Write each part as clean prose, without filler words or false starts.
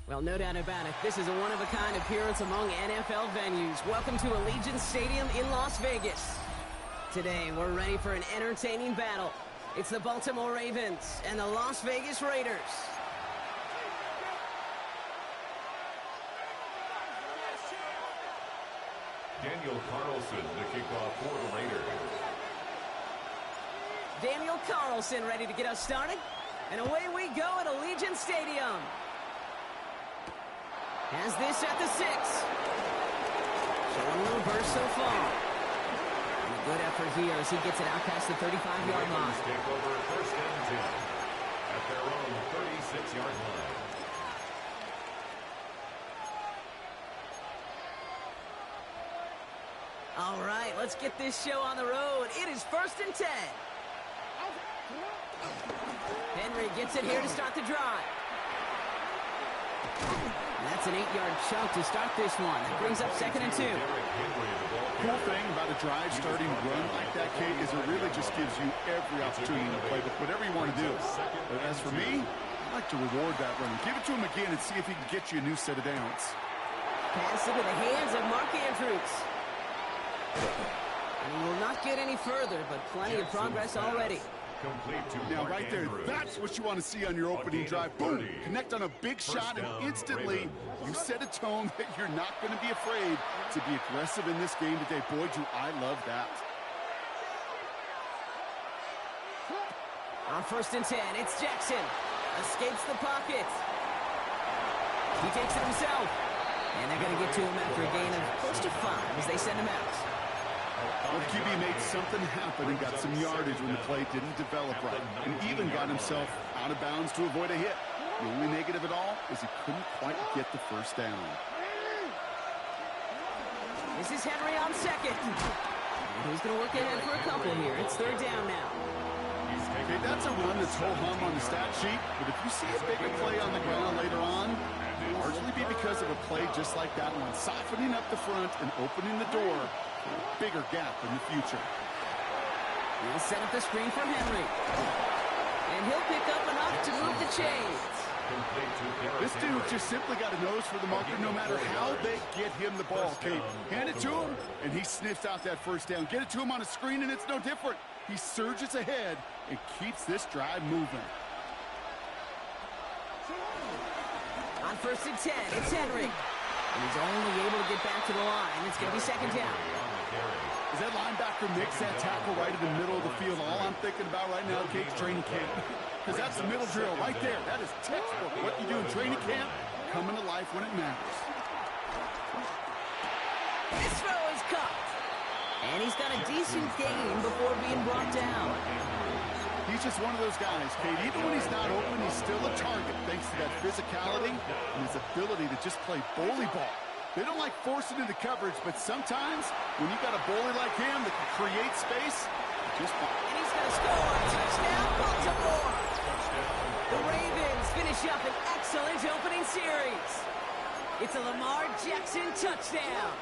Well, no doubt about it, this is a one-of-a-kind appearance among NFL venues. Welcome to Allegiant Stadium in Las Vegas. Today, we're ready for an entertaining battle. It's the Baltimore Ravens and the Las Vegas Raiders. Daniel Carlson, the kickoff for the Raiders. Daniel Carlson ready to get us started. And away we go at Allegiant Stadium. Has this at the 6. Showing a little burst so far. And a good effort here as he gets it out past the 35-yard line. Take over first and 10 at their own 36-yard line. All right, let's get this show on the road. It is first and 10. Henry gets it here to start the drive. And that's an 8-yard chunk to start this one. That brings up second and 2. Cool thing about a drive starting run like that, Kate, is it really just gives you every opportunity to play with whatever you want to do. But as for me, I like to reward that run. Give it to him again and see if he can get you a new set of downs. Pass into the hands of Mark Andrews. And he will not get any further, but plenty of progress already. Now, right there, that's what you want to see on your opening drive. Boom! Connect on a big shot, and instantly you set a tone that you're not going to be afraid to be aggressive in this game today. Boy, do I love that. On first and 10, it's Jackson. Escapes the pocket. He takes it himself. And they're going to get to him after a gain of close to 5 as they send him out. Well, QB made something happen and got some yardage when the play didn't develop right, and even got himself out of bounds to avoid a hit. The only negative at all is he couldn't quite get the first down. This is Henry on second. And he's going to work ahead for a couple here. It's third down now. Okay, that's a run that's ho-hum on the stat sheet, but if you see a bigger play on the ground later on, it'll largely be because of a play just like that one, softening up the front and opening the door for a bigger gap in the future. He'll set up the screen from Henry. And he'll pick up enough to move the chains. This dude just simply got a nose for the marker no matter how they get him the ball. Okay, hand it to him, and he sniffs out that first down. Get it to him on a screen, and it's no different. He surges ahead and keeps this drive moving. On first and 10, it's Henry. And he's only able to get back to the line. It's going to be second down. As that linebacker makes that tackle right in the middle of the field, all I'm thinking about right now, Kate's training camp. Because that's the middle drill right there. That is textbook. What you do in training camp, coming to life when it matters. This throw is caught. And he's got a decent gain before being brought down. He's just one of those guys, Kate. Even when he's not open, he's still a target thanks to that physicality and his ability to just play bully ball. They don't like forcing into coverage, but sometimes when you got a bully like him that can create space, just fine. And he's going to score. Touchdown, Baltimore. The Ravens finish up an excellent opening series. It's a Lamar Jackson touchdown.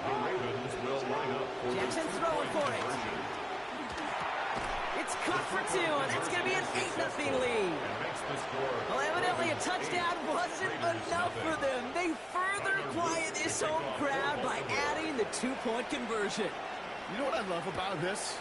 The Ravens will line up for Jackson throwing for it. It's caught for 2, and that's going to be an 8-0 lead. Well, evidently a touchdown wasn't enough for them. They further quiet this home crowd by adding the 2-point conversion. You know what I love about this?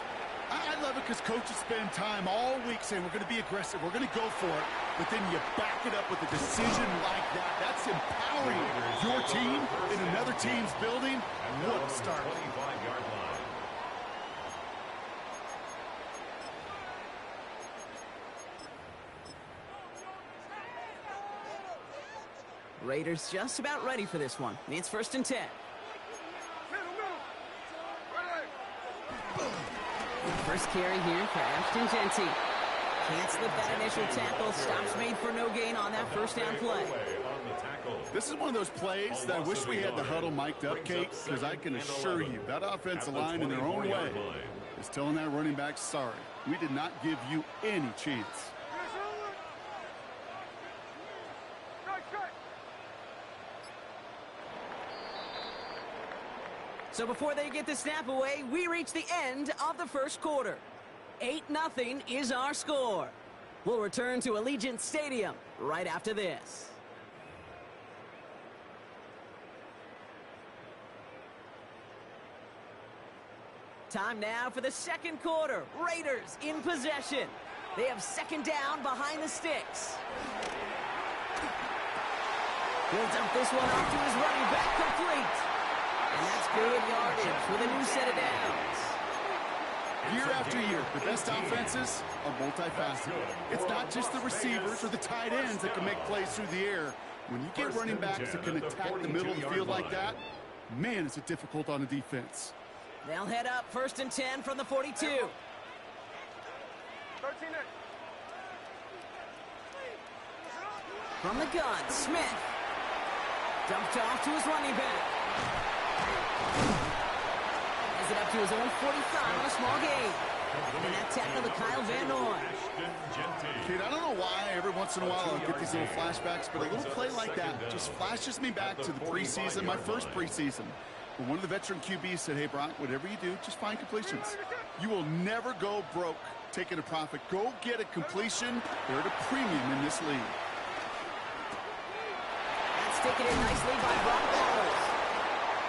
I love it because coaches spend time all week saying we're going to be aggressive, we're going to go for it, but then you back it up with a decision like that. That's empowering your team in another team's building. What a start. 25-yard line. Raiders just about ready for this one. It's first and 10. First carry here for Ashton Genty. Can't slip that initial tackle. Stops made for no gain on that first down play. This is one of those plays that I wish we had the huddle mic'd up, Kate, because I can assure you that offensive line in their own way is telling that running back, sorry, we did not give you any chance. So before they get the snap away, we reach the end of the first quarter. 8-0 is our score. We'll return to Allegiant Stadium right after this. Time now for the second quarter. Raiders in possession. They have second down behind the sticks. He'll dump this one off to his running back, complete. And that's good yardage with a new set of downs. Year after year, the best offenses are multifaceted. It's not just the receivers or the tight ends that can make plays through the air. When you get running backs that can attack the middle of the field like that, man, is it difficult on a defense. They'll head up 1st and 10 from the 42. From the gun, Smith. Dumped off to his running back. Has it up to his own 45 on a small gain. And that tackle to Kyle Van Noy. Kid, I don't know why every once in a while I'll get these little flashbacks, but a little play like that just flashes me back to the preseason, my first preseason. One of the veteran QBs said, hey, Brock, whatever you do, just find completions. You will never go broke taking a profit. Go get a completion. They're at a premium in this league. That's taken in nicely by Brock Bowers.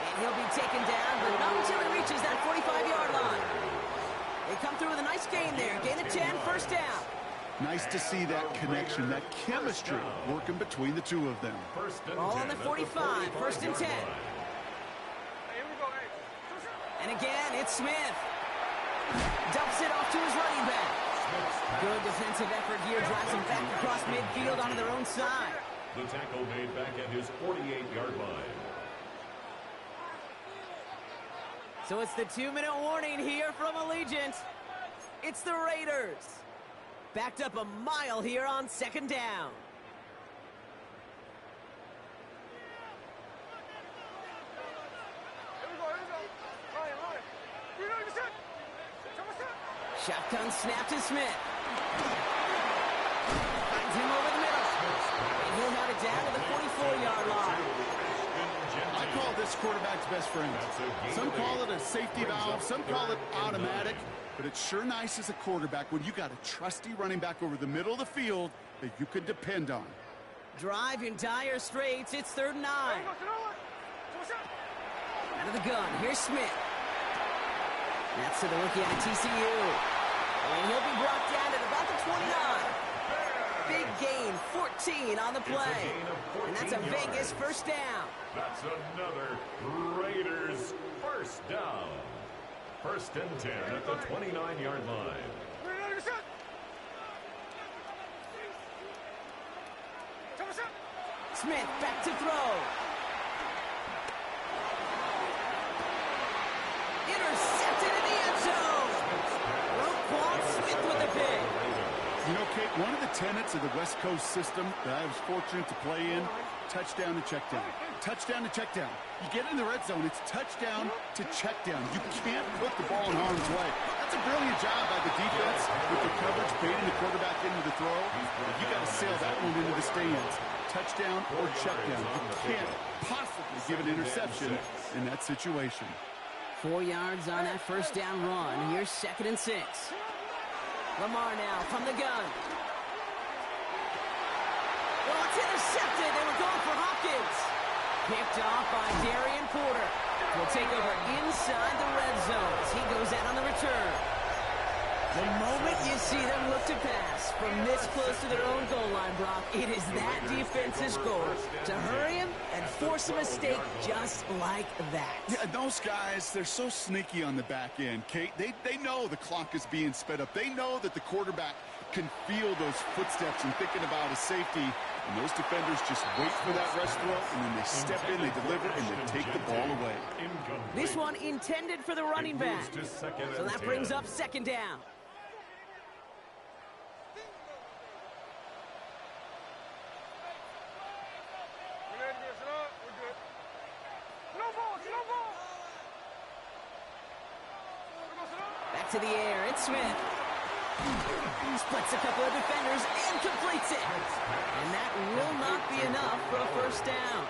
And he'll be taken down, but not until he reaches that 45-yard line. They come through with a nice gain there. Gain of 10, first down. Nice to see that connection, that chemistry working between the two of them. All on the 45, 1st and 10. And again, it's Smith. Dumps it off to his running back. Good defensive effort here. Drives him back across midfield onto their own side. The tackle made back at his 48-yard line. So it's the 2-minute warning here from Allegiant. It's the Raiders. Backed up a mile here on 2nd down. Shotgun snap to Smith. Finds him over the middle. And he'll have it down to the 44-yard line. I call this quarterback's best friend. Some call it a safety valve, some call it automatic, but it's sure nice as a quarterback when you got a trusty running back over the middle of the field that you can depend on. Drive in dire straits. It's 3rd and 9. Out of the gun. Here's Smith. That's to the rookie out of TCU. And he'll be brought down at about the 29. Big gain, 14 on the play. And that's a Vegas first down. That's another Raiders first down. 1st and 10 at the 29-yard line. Smith back to throw. Intercepted in the end zone. Roquan Smith with the pick. You know, Kate, one of the tenets of the West Coast system that I was fortunate to play in, touchdown to check down. Touchdown to check down. You get in the red zone, it's touchdown to check down. You can't put the ball in harm's way. That's a brilliant job by the defense with the coverage, baiting the quarterback into the throw. You got to sail that one into the stands. Touchdown or check down. You can't possibly give an interception in that situation. 4 yards on that first down run. Here's 2nd and 6. Lamar now from the gun. Well, it's intercepted. They were going for Hopkins. Picked off by Darian Porter. Will take over inside the red zone as he goes out on the return. The moment you see them look to pass from this close to their own goal line, Brock, it is that defense's goal to hurry him and force a mistake just like that. Yeah, those guys, they're so sneaky on the back end, Kate. They know the clock is being sped up. They know that the quarterback can feel those footsteps and thinking about a safety. And those defenders just wait for that rush throw, and then they step in, they deliver, and they take the ball away. This one intended for the running back. So that brings up 2nd down. to the air. It's Smith. Splits a couple of defenders and completes it. And that will not be enough for a first down.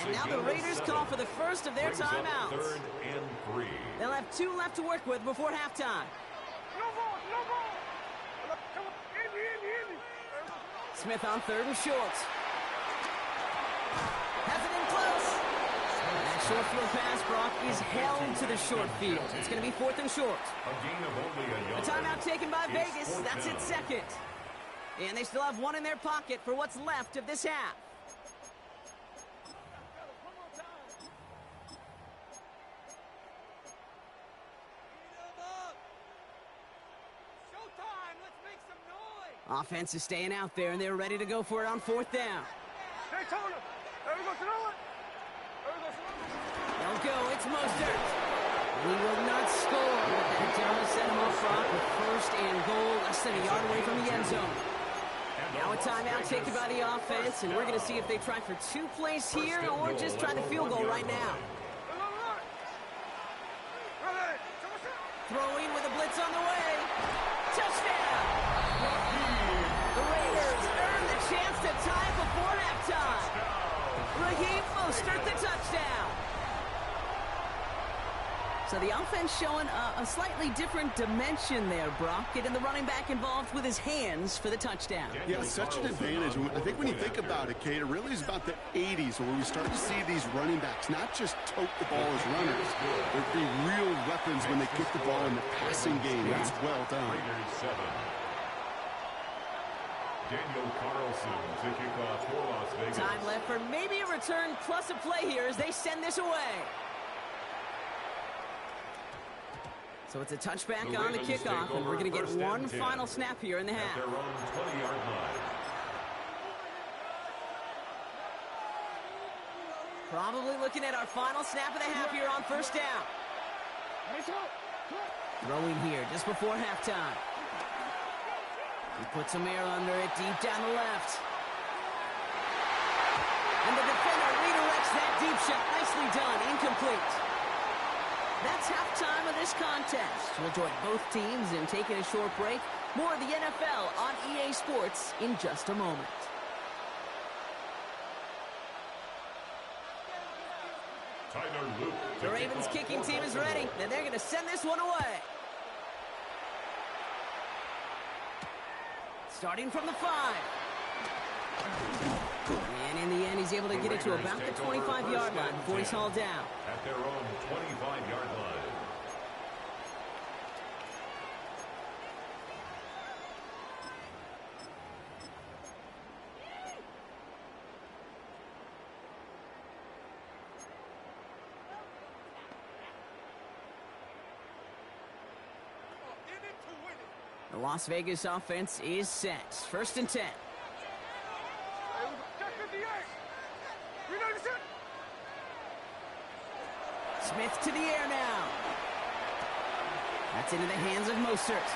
And now the Raiders call for the first of their timeouts. 3rd and 3. They'll have 2 left to work with before halftime. Smith on 3rd and short. Has it in close. That short field pass, Brock, is held to the short field. It's going to be 4th and short. A gain of only a yard. A timeout taken by It's Vegas. 4th That's down. its second. And they still have 1 in their pocket for what's left of this half. Offense is staying out there, and they're ready to go for it on 4th down. They'll go. It's Mostert. And he will not score. But that down set him off Brock with 1st and goal, less than a yard away from the end zone. Now a timeout taken by the offense, and we're going to see if they try for 2 plays here or just try the field goal right now. Throwing with a blitz on the way. Touchdown! The Raiders earn the chance to tie it before halftime. Raheem Mostert, the touchdown. So the offense showing a slightly different dimension there, Brock. Getting the running back involved with his hands for the touchdown. Yeah, such an advantage. I think when you think about it, Kate, it really is about the 80s where we start to see these running backs not just tote the ball as runners. They'd be real weapons when they get the ball in the passing game. That's well done. Raiders 7. Daniel Carlson to kick off for Las Vegas. Time left for maybe a return plus a play here as they send this away. So it's a touchback on the kickoff, and we're going to get 1 final snap here in the At half. their own 20-yard line. Probably looking at our final snap of the half here on 1st down. Throwing here just before halftime. He puts some air under it deep down the left. And the defender redirects that deep shot. Nicely done. Incomplete. That's halftime of this contest. We'll join both teams in taking a short break. More of the NFL on EA Sports in just a moment. Tyler Luke. The Ravens kicking team is ready, and they're going to send this one away. Starting from the 5. And in the end, he's able to get it to about the 25-yard line before he's hauled down. At their own 25-yard line. The Las Vegas offense is set. 1st and 10. Smith to the air now. That's into the hands of Mostert.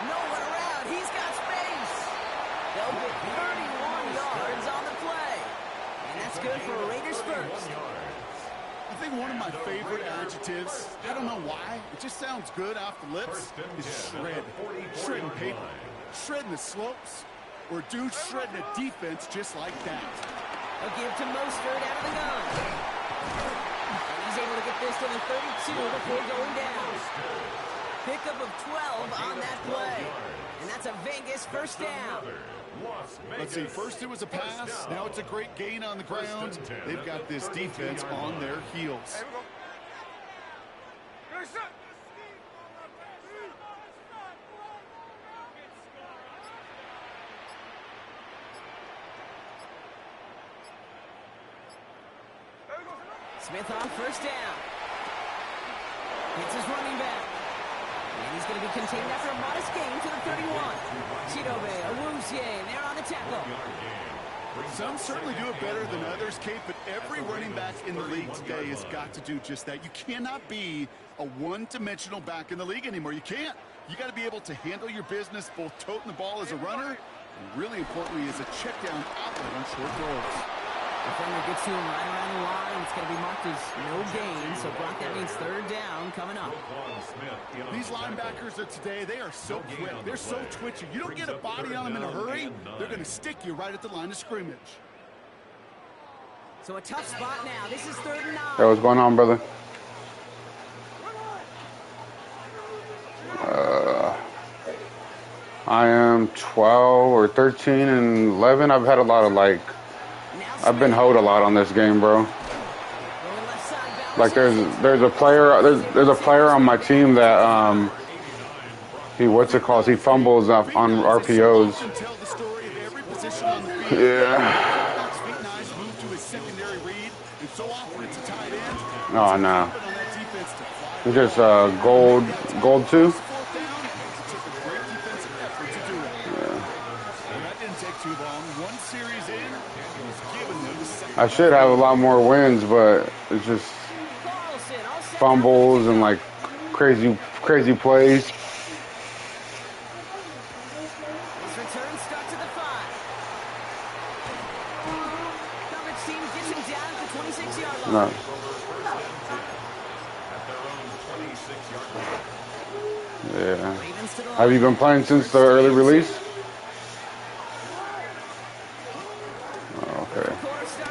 No one around. He's got space. They'll get 31 yards on the play. And that's good for a Raiders first. I think one of my favorite adjectives, I don't know why, it just sounds good off the lips, is shred. Shredding paper. Shredding the slopes. Or dude shredding a defense just like that. A give to Mostert out of the gun. And he's able to get this to the 32 before going down. Pickup of 12 on that play. And that's a Vegas first down. Let's see, first it was a pass, now it's a great gain on the ground. They've got this defense on their heels. Smith on 1st down. Hits his running back. And he's going to be contained after a modest gain to the 31. Chidobe, Awuzie, they're on the tackle. Some certainly do it better than others, Kate, but every running back in the league today has got to do just that. You cannot be a one-dimensional back in the league anymore. You can't. You got to be able to handle your business, both toting the ball as a runner, and really importantly as a check-down outlet on short throws. Defender gets to him right around the line. It's going to be marked as no gain. So, Brock, that means third down coming up. These linebackers of today, they are so quick. They're so twitchy. You don't get a body on them in a hurry, they're going to stick you right at the line of scrimmage. So a tough spot now. This is 3rd and 9. Hey, what's going on, brother? I am 12 or 13 and 11. I've had a lot of I've been hoed a lot on this game, bro. Like there's a player on my team that he fumbles on RPOs. Yeah. Oh no. It's just gold 2. I should have a lot more wins, but it's just fumbles and like crazy plays. His return starts at the 5. Coverage team gets him down at the 26-yard line. No. Yeah. Have you been playing since the early release? Oh, okay.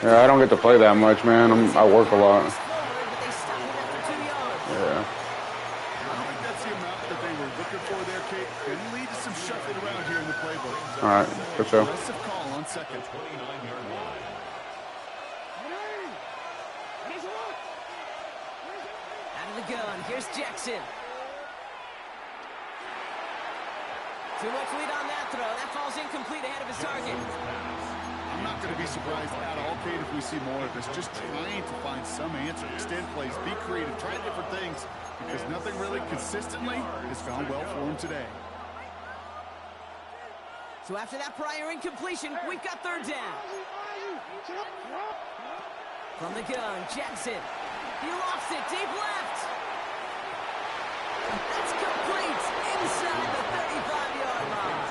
Yeah, I don't get to play that much, man. I work a lot. I don't think that's the amount that they were looking for there, Kate. Can lead to some shuffling around here in the playbook. All right, for sure. Aggressive call on second. 29-yard line. Out of the gun. Here's Jackson. Too much lead on that throw. That falls incomplete ahead of his target. I'm not going to be surprised at all, Kate, if we see more of this. Just trying to find some answer. Extend plays, be creative, try different things, because nothing really consistently has gone well for him today. So after that prior incompletion, we've got 3rd down. From the gun, Jackson. He lofts it deep left. That's complete inside the 35-yard line.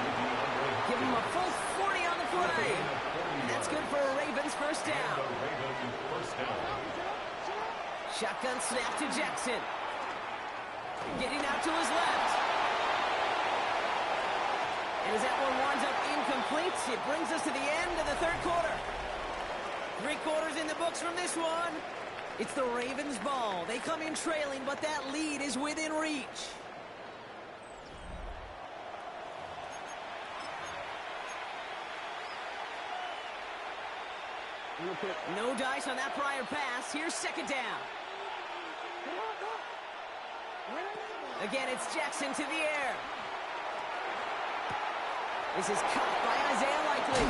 Give him a full 40 on the play. That's good for a Ravens first down. Shotgun snap to Jackson. Getting out to his left. And as that one winds up incomplete, it brings us to the end of the 3rd quarter. 3 quarters in the books from this one. It's the Ravens' ball. They come in trailing, but that lead is within reach. No dice on that prior pass. Here's 2nd down. Again, it's Jackson to the air. This is caught by Isaiah Likely.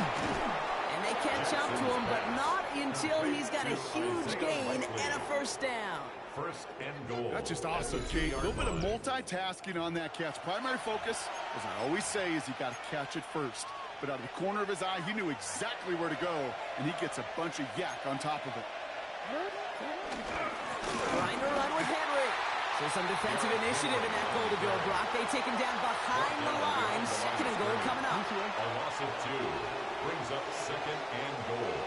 And they catch up to him, but not until he's got a huge gain and a first down. 1st and goal. That's just awesome, Kate. A little bit of multitasking on that catch. Primary focus, as I always say, is you got to catch it first. But out of the corner of his eye, he knew exactly where to go, and he gets a bunch of yak on top of it. Trying to run with Henry. So some defensive initiative in that goal to go, Brock. They take him down behind the line. 2nd and goal coming up. A loss of 2 brings up 2nd and goal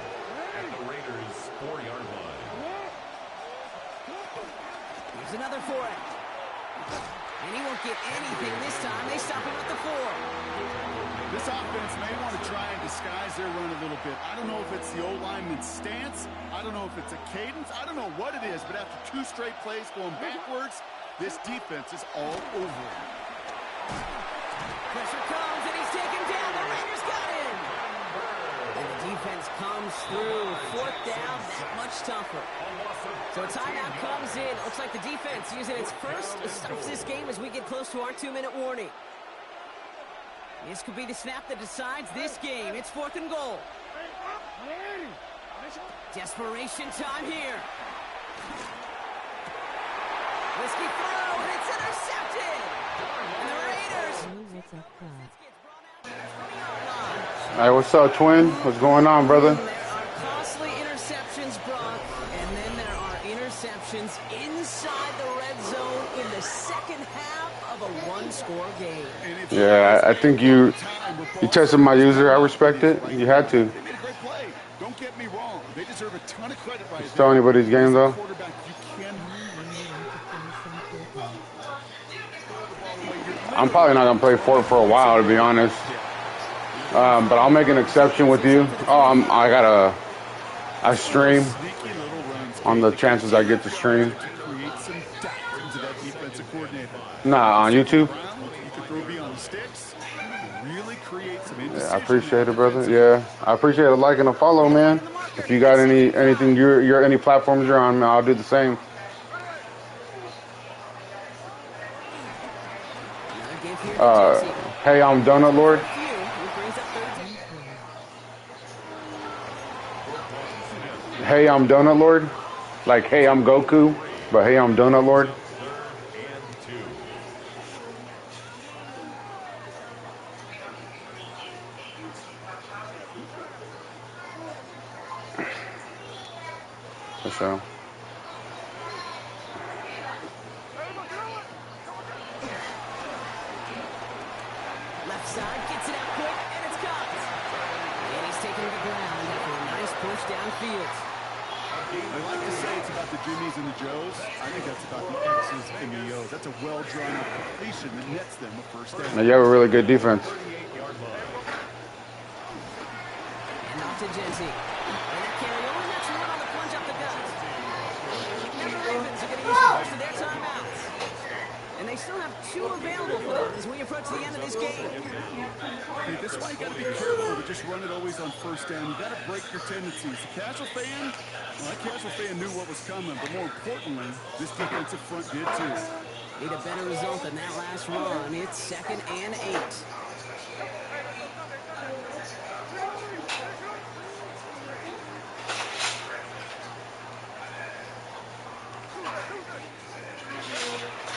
at the Raiders' 4-yard line. Here's another for it. And he won't get anything this time. They stop him at the 4. This offense may want to try and disguise their run a little bit. I don't know if it's the O-lineman's stance. I don't know if it's a cadence. I don't know what it is, but after 2 straight plays going backwards, this defense is all over him. Pressure comes, and he's taken down. The Raiders got him. And the defense comes through. 4th down, that much tougher. So a timeout comes in. Looks like the defense using its first stops this game as we get close to our 2-minute warning. This could be the snap that decides this game. It's 4th and goal. Desperation time here. Risky throw, and it's intercepted. And the Raiders. Hey, what's up, twin? What's going on, brother? There are costly interceptions, Brock, and then there are interceptions inside the red zone in the 2nd half of a 1-score game. Yeah, I think you tested my user. I respect it. You had to. They made a great play. Don't get me wrong. They deserve ton of credit right Still there. anybody's game, though. Quarterback, you can. I'm probably not going to play Fort for a while, to be honest. But I'll make an exception with you. Oh, I stream on the chances I get to stream. Nah, on YouTube. Yeah, I appreciate it, brother. Yeah, I appreciate a like and a follow, man. If you got anything, any platforms you're on, I'll do the same. Hey, I'm Donut Lord. Hey, I'm Donut Lord. Like, hey, I'm Goku, but hey, I'm Donut Lord. For sure. Left side gets it out quick, and it's caught. And he's taking the ground after a nice push downfield. I like to say it's about the Jimmies and the Joes. I think that's about the X's and the O's. That's a well-drawn-up completion that nets them a first down. Now, you have a really good defense. And off to Jency. And that carry only lets room on the plunge up the gut. Now the Ravens are going to use the first of their timeouts. And they still have 2 available for them as we approach the end of this game. Hey, this is why you got to be careful to just run it always on first down. You got to break your tendencies. The casual fan, well, that casual fan knew what was coming, but more importantly, this defensive front did too. Need a better result than that last run. It's 2nd and 8.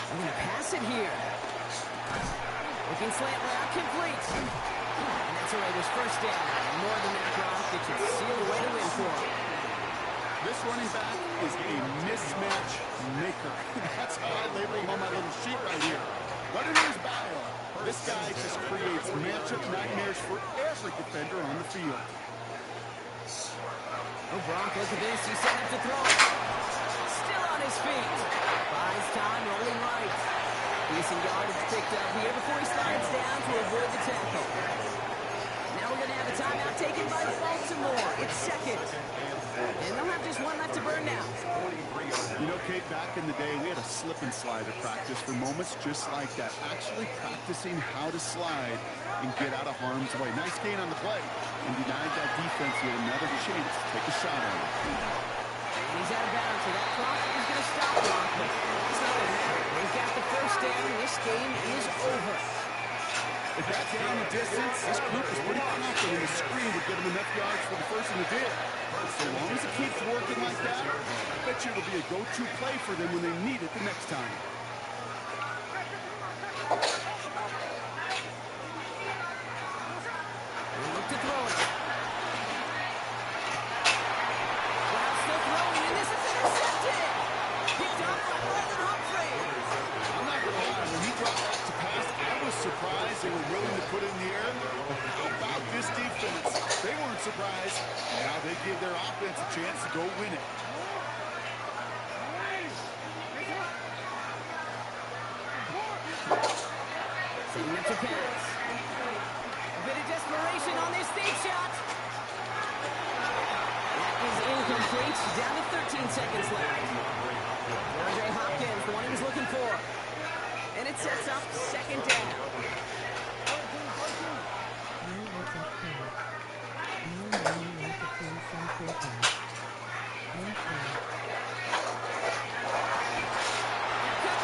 They're going to pass it here. Looking slant route, complete. And that's a Raiders first down. More than that, Gronk. It should seal the way to win for him. This running back is a mismatch maker. That's how I label him on my little sheet right here. Running in his battle. This guy just creates matchup nightmares for every defender on the field. Oh, Gronk, look at this. He's set up to throw. Still on his feet. Buys time, rolling right. Decent yardage picked up here before he slides down to avoid the tackle. Now we're going to have a timeout taken by Baltimore. It's 2nd. And they'll have just 1 left to burn now. You know, Kate, back in the day, we had a slip and slide at practice for moments just like that. Actually practicing how to slide and get out of harm's way. Nice gain on the play. And denied that defense yet another chance to take a shot on it. And he's out of bounds, so that clock is going to stop Gronk. But it's not going to matter. They've got the first down. This game is over. If that's down the distance, this group is pretty confident the screen would get them enough yards for the first and it did. So long as it keeps working like that, I bet you it'll be a go-to play for them when they need it the next time. Look to throw it. Brown still throwing, and this is intercepted. Picked up by Brandon Humphrey. I'm not going to lie, when he dropped back to pass, I was surprised they were willing to put it in the air. How about this defense? They weren't surprised. Now they give their offense a chance to go win it. Setting up to pass. A bit of desperation on this deep shot. That is incomplete. Down to 13 seconds left. DeAndre Hopkins, the one he was looking for. And it sets up 2nd down. Could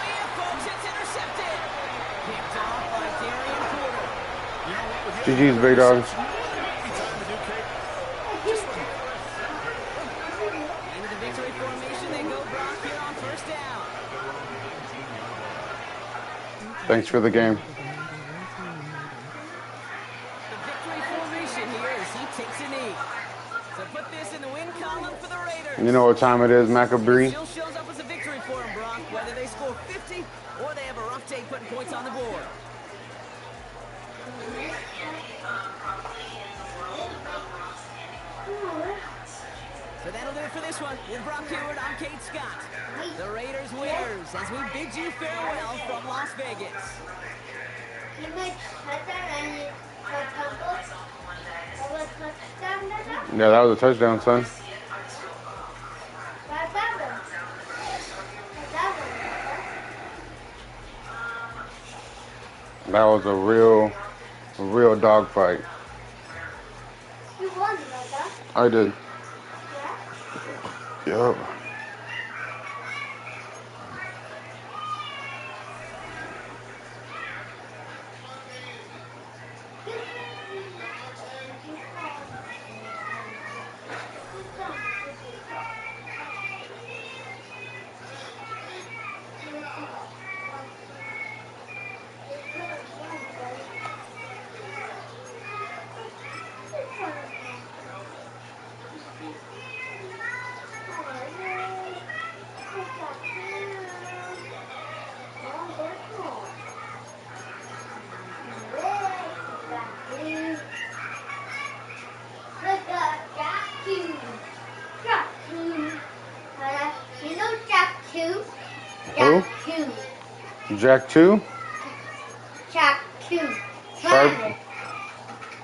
be it, folks. It's intercepted. Picked off by Darian Porter. GG's, big dogs. Into the victory formation, they go Brock here on first down. Thanks for the game. The victory formation here as he takes a knee. So put this in the win column for the Raiders. You know what time it is, Macabre? Still shows up as a victory for him, Brock, whether they score 50 or they have a rough day putting points on the board. So that'll do it for this one. With Brock Heward, I'm Kate Scott. The Raiders winners as we bid you farewell from Las Vegas. Yeah, that was a touchdown, son. That was a real dog fight. You won, Mother. I did. Yeah? Yep. Who? Jack 2? Jack 2. Sharp.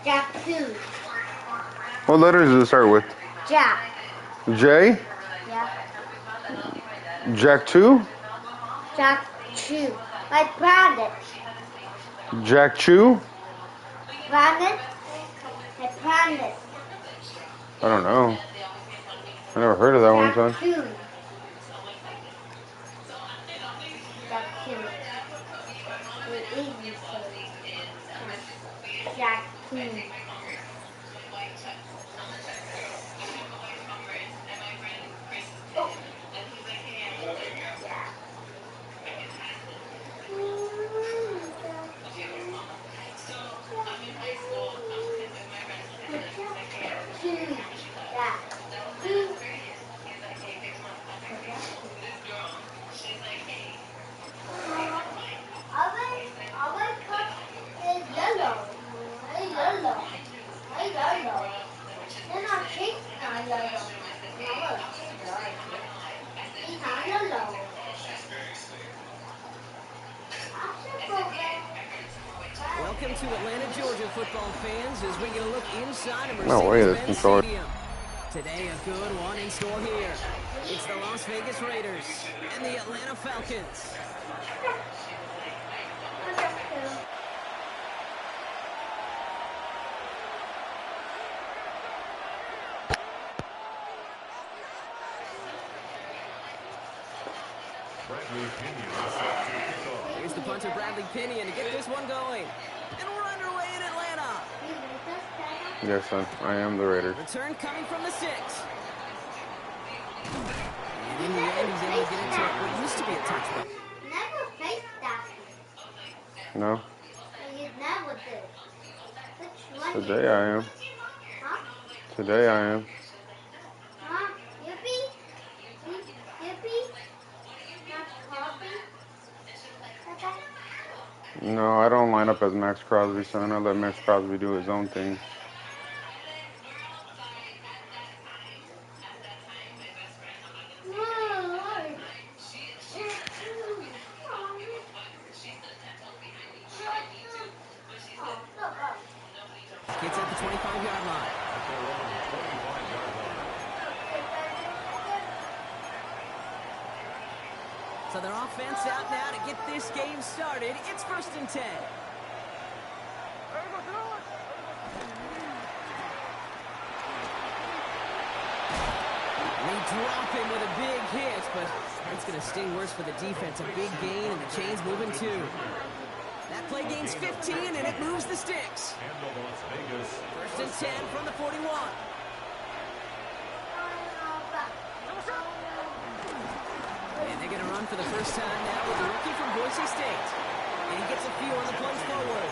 Jack 2. What letters does it start with? Jack. J? Yeah. Jack 2? Jack 2. Like Brandon. Jack Chew? Brandon. Like Brandon. I don't know. I never heard of that one, son. Jack 2. Jack 2. The easy Jack 2. Welcome to Atlanta, Georgia, football fans, as we get a look inside of No way, this Mercedes-Benz controller. Stadium. Today, a good one in store here. It's the Las Vegas Raiders and the Atlanta Falcons. Here's the punter, Bradley Pinion, to get this one going. And we're underway in Atlanta. Yes, son. I am the Raiders. Return coming from the 6. And in the end, he's able to get into what used to be a touchdown. Never faced that. No? You never did. Which one? Today I am. Huh? Today I am. Huh? Yippee? Yippee? Not coffee? No, I don't line up as Max Crosby, son. I let Max Crosby do his own thing. Gets at the 25-yard line. So their offense out now to get this game started. It's 1st and 10. They drop him with a big hit, but it's going to sting worse for the defense. A big gain, and the chain's moving too. That play gains 15, and it moves the sticks. 1st and 10 from the 41. And they're going to run for the first time now with the rookie from Boise State. And he gets a few on the plays forward.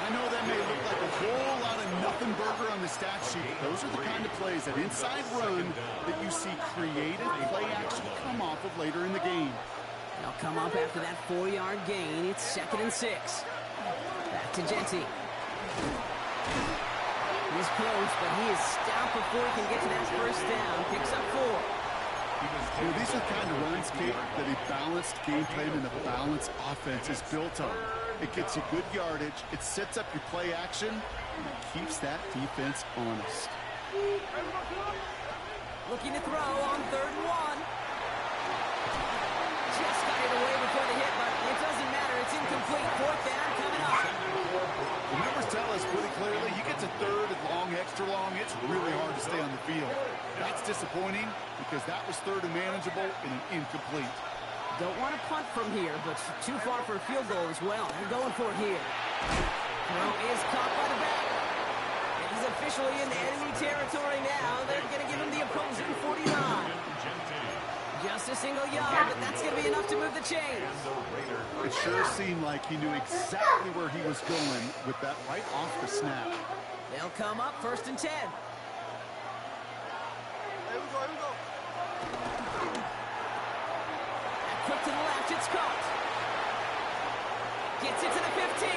I know that may look like a whole lot of nothing burger on the stat sheet. Those are the kind of plays, that inside run, that you see creative play action come off of later in the game. They'll come up after that 4-yard gain. It's 2nd and 6. Back to Genty. He's close, but he is stopped before he can get to that first down. Picks up 4. These are the kind of runs, Kate, that a balanced game plan and a balanced offense is built on. It gets you good yardage, it sets up your play action, and it keeps that defense honest. Looking to throw on 3rd and 1. Just got it away before the hit, but it doesn't matter. It's incomplete. 4th down coming up. The numbers tell us pretty clearly, you get to 3rd and long, extra long, it's really hard to stay on the field. That's disappointing because that was 3rd and manageable and an incomplete. Don't want to punt from here, but too far for a field goal as well. They're going for it here. Throw is caught by the back. And he's officially in enemy territory now. They're going to give him the opposing 49. Just a single yard, but that's going to be enough to move the chains. It sure seemed like he knew exactly where he was going with that right off the snap. They'll come up 1st and 10. Quick to the left, it's caught. Gets it to the 15.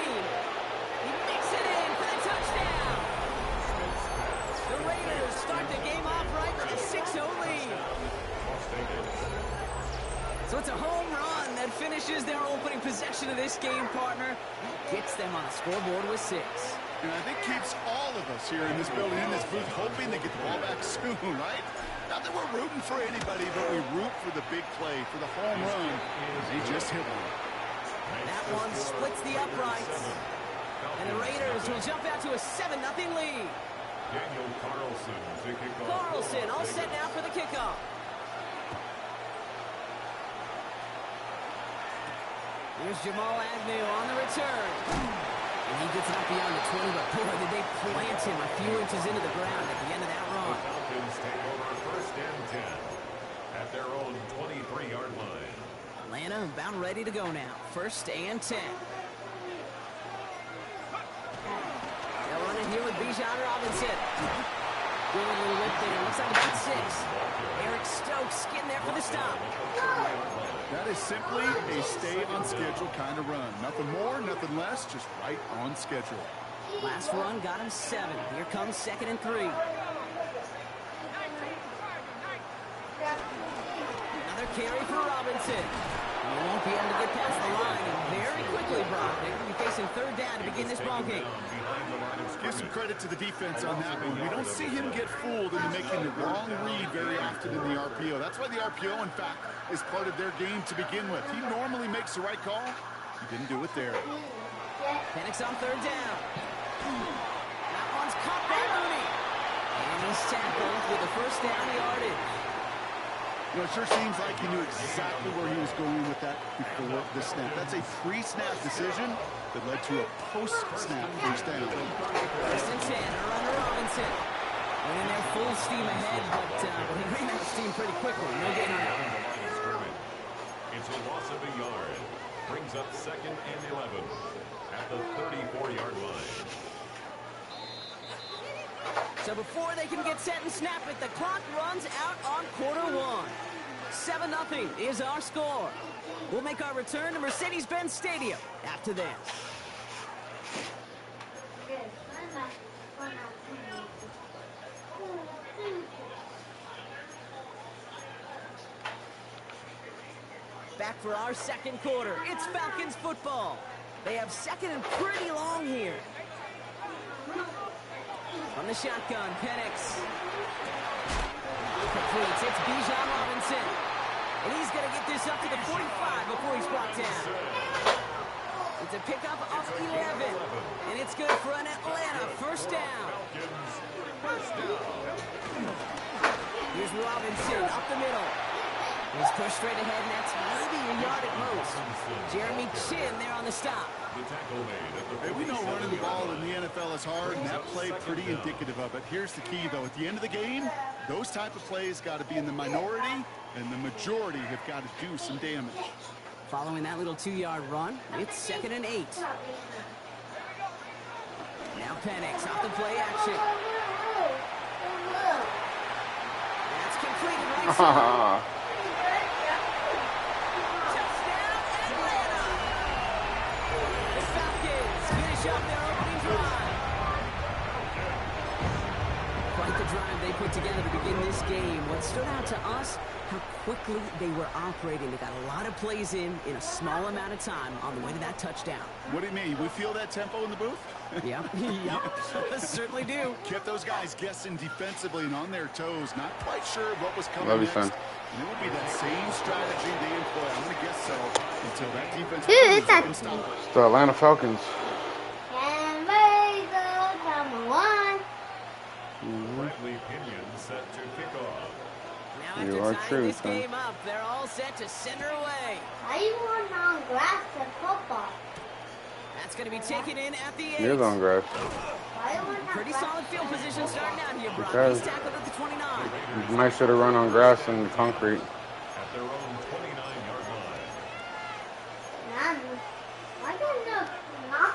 He makes it in for the touchdown. The Raiders start the game off right with a 6-0 lead. So it's a home run that finishes their opening possession of this game, partner. Gets them on a scoreboard with 6. And I think keeps all of us here in this building, in this booth, hoping they get the ball back soon, right? Not that we're rooting for anybody, but we root for the big play, for the home run. They just hit one. That one splits the uprights. And the Raiders will jump out to a 7-0 lead. Daniel Carlson to kick off. Carlson all set now for the kickoff. Here's Jamal Agnew on the return. And he gets it up beyond the 20, but boy, did they plant him a few inches into the ground at the end of that run. The Falcons take over 1st and 10 at their own 23-yard line. Atlanta about ready to go now. 1st and 10. They'll run it here with Bijan Robinson. Good little whip there. Looks like about 6. Eric Stokes getting there for the stop. That is simply a stay-on-schedule kind of run. Nothing more, nothing less, just right on schedule. Last run got him 7. Here comes 2nd and 3. Another carry for Robinson. He won't be able to get past the line, and very quickly, Brock, they're going to be facing 3rd down to begin this ballgame. Give some credit to the defense on that one. We don't see him get fooled into making the wrong read very often in the RPO. That's why the RPO, in fact, is part of their game to begin with. He normally makes the right call. He didn't do it there. Penix on 3rd down. That one's caught by Mooney. And he's tackled with the 1st down yardage. You know, it sure seems like he knew exactly where he was going with that before the snap. That's a pre-snap decision that led to a post-snap first down. 1st and 10, runner Robinson. And in there full steam ahead, but he ran out of steam pretty quickly. No gain on that. It's a loss of a yard. Brings up 2nd and 11 at the 34-yard line. So before they can get set and snap it, the clock runs out on Q1. 7-0 is our score. We'll make our return to Mercedes-Benz Stadium after this. Back for our 2nd quarter. It's Falcons football. They have 2nd and pretty long here. From the shotgun, Penix. Completes. It's Bijan Robinson. And he's going to get this up to the 45 before he's brought down. It's a pickup of 11. And it's good for an Atlanta 1st down. Here's Robinson up the middle. He's pushed straight ahead, and that's maybe a yard at most. Jeremy Chin there on the stop. Hey, we know running the ball in the NFL is hard, and that play pretty indicative of it. Here's the key, though. At the end of the game, those type of plays got to be in the minority, and the majority have got to do some damage. Following that little 2-yard run, it's 2nd and 8. Now Penix off the play action. That's completed right side. at the drive they put together to begin this game. What stood out to us, how quickly they were operating. They got a lot of plays in a small amount of time on the way to that touchdown. What do you mean? We feel that tempo in the booth? Yeah, yep, certainly do. Kept those guys guessing defensively and on their toes, not quite sure what was coming Love you, next. son. And it would be that same strategy they employ. I'm going to guess so until that defense can stop it. It's the Atlanta Falcons. And we go number one. Bradley Pinion set to kick off. Now You after are tying true, this son. game up, they're all set to send her away. I want on grass and football. That's going to be taken in at the 8. You're on grass. I want Pretty solid field position starting out here, Brock. Okay. He's tackled at the 29. It's nicer to run on grass than concrete. At their own 29-yard line. I don't know. Not.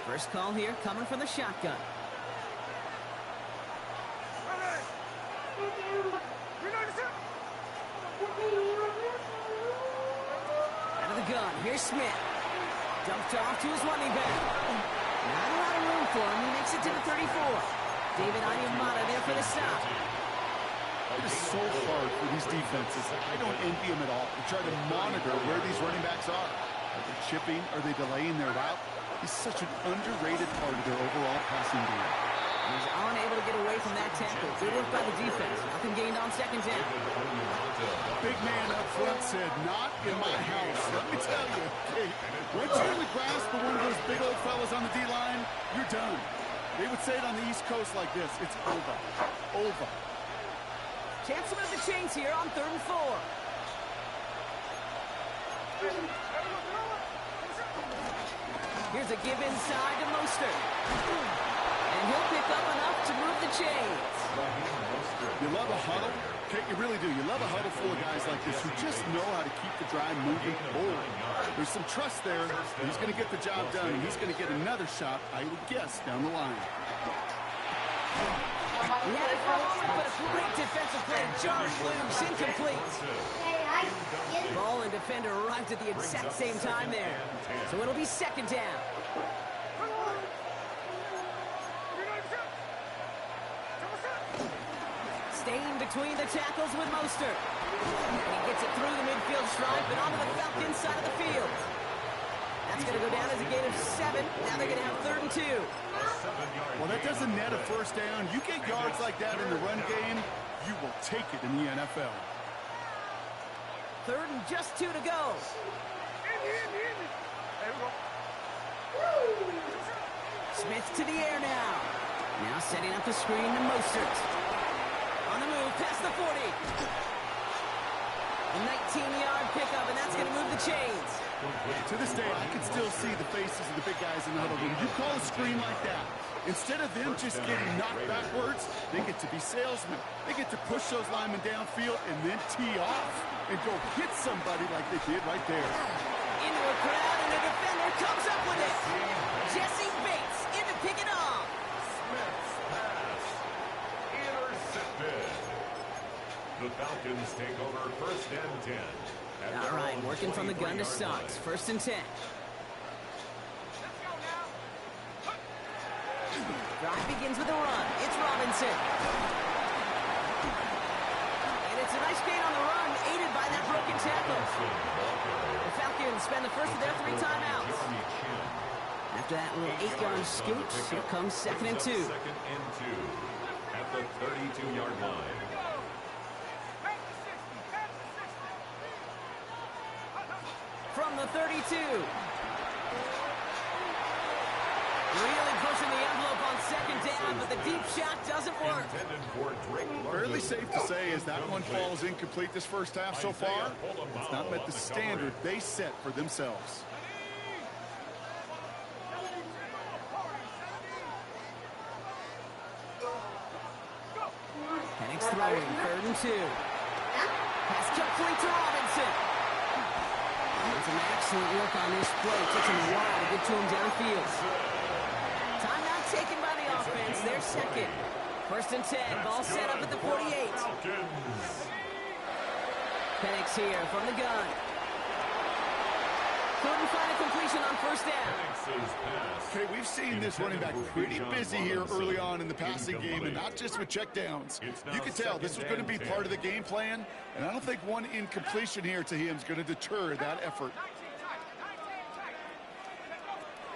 First call here coming from the shotgun. Out of the gun, here's Smith. Dumped off to his running back. Not a lot of room for him. He makes it to the 34. David Onyemata there for the stop. It is so hard for these defenses. I don't envy them at all. They try to monitor where these running backs are. Are they chipping? Are they delaying their route? He's such an underrated part of their overall passing game. He's unable to get away from that tackle. Good work by the defense. Nothing gained on second down. Big man up front said, not in my house. Let me tell you, hey, once you're in the grasp of one of those big old fellas on the D-line, you're done. They would say it on the East Coast like this. It's over. Over. Chance to move the chains here on 3rd and 4. Here's a give inside to Mostert. And he'll pick up enough to move the chains. You love a huddle? Okay, you really do. You love a huddle full of guys like this who just know how to keep the drive moving forward. There's some trust there. He's going to get the job done, and he's going to get another shot, I would guess, down the line. He had it for a moment, but a great defensive play. Jarred loose, incomplete. Ball and defender arrived at the exact same time there. So it'll be second down. Staying between the tackles with Mostert. He gets it through the midfield stripe and onto the Falcons side of the field. That's going to go down as a gain of 7. Now they're going to have 3rd and 2. Well, that doesn't net a first down. You get yards like that in the run game, you will take it in the NFL. 3rd and just 2 to go. Smith to the air now. Now setting up the screen to Mostert. On the move, past the 40. A 19-yard pickup, and that's going to move the chains. To this day, I can still see the faces of the big guys in the huddle room. You call a screen like that, instead of them just getting knocked backwards, they get to be salesmen. They get to push those linemen downfield and then tee off and go hit somebody like they did right there. Into a crowd, and the defender comes up with it. Jesse Bates in to pick it off. Smith's pass intercepted. The Falcons take over 1st and 10. All right, working from the gun to Suggs. 1st and 10. Drive begins with a run. It's Robinson. And it's a nice gain on the run, aided by that broken tackle. The Falcons spend the first of their 3 timeouts. After that little 8-yard scooch, here comes 2nd and 2. 2nd and 2 at the 32-yard line. From the 32. Really pushing the envelope on 2nd down, but the deep shot doesn't work. Fairly safe to say as that one falls incomplete this first half so far, it's not met the standard they set for themselves. Penix throwing, 3rd and 2. Pass complete to Robinson. And some excellent work on this play. Took him a while to get to him downfield. Timeout taken by the offense. They're second. 1st and 10. Ball set up at the 48. Penix here from the gun. Couldn't find a completion on first down. Okay, we've seen this running back pretty busy here early on in the passing game, and not just with checkdowns. You can tell this was going to be part of the game plan, and I don't think one incompletion here to him is going to deter that effort.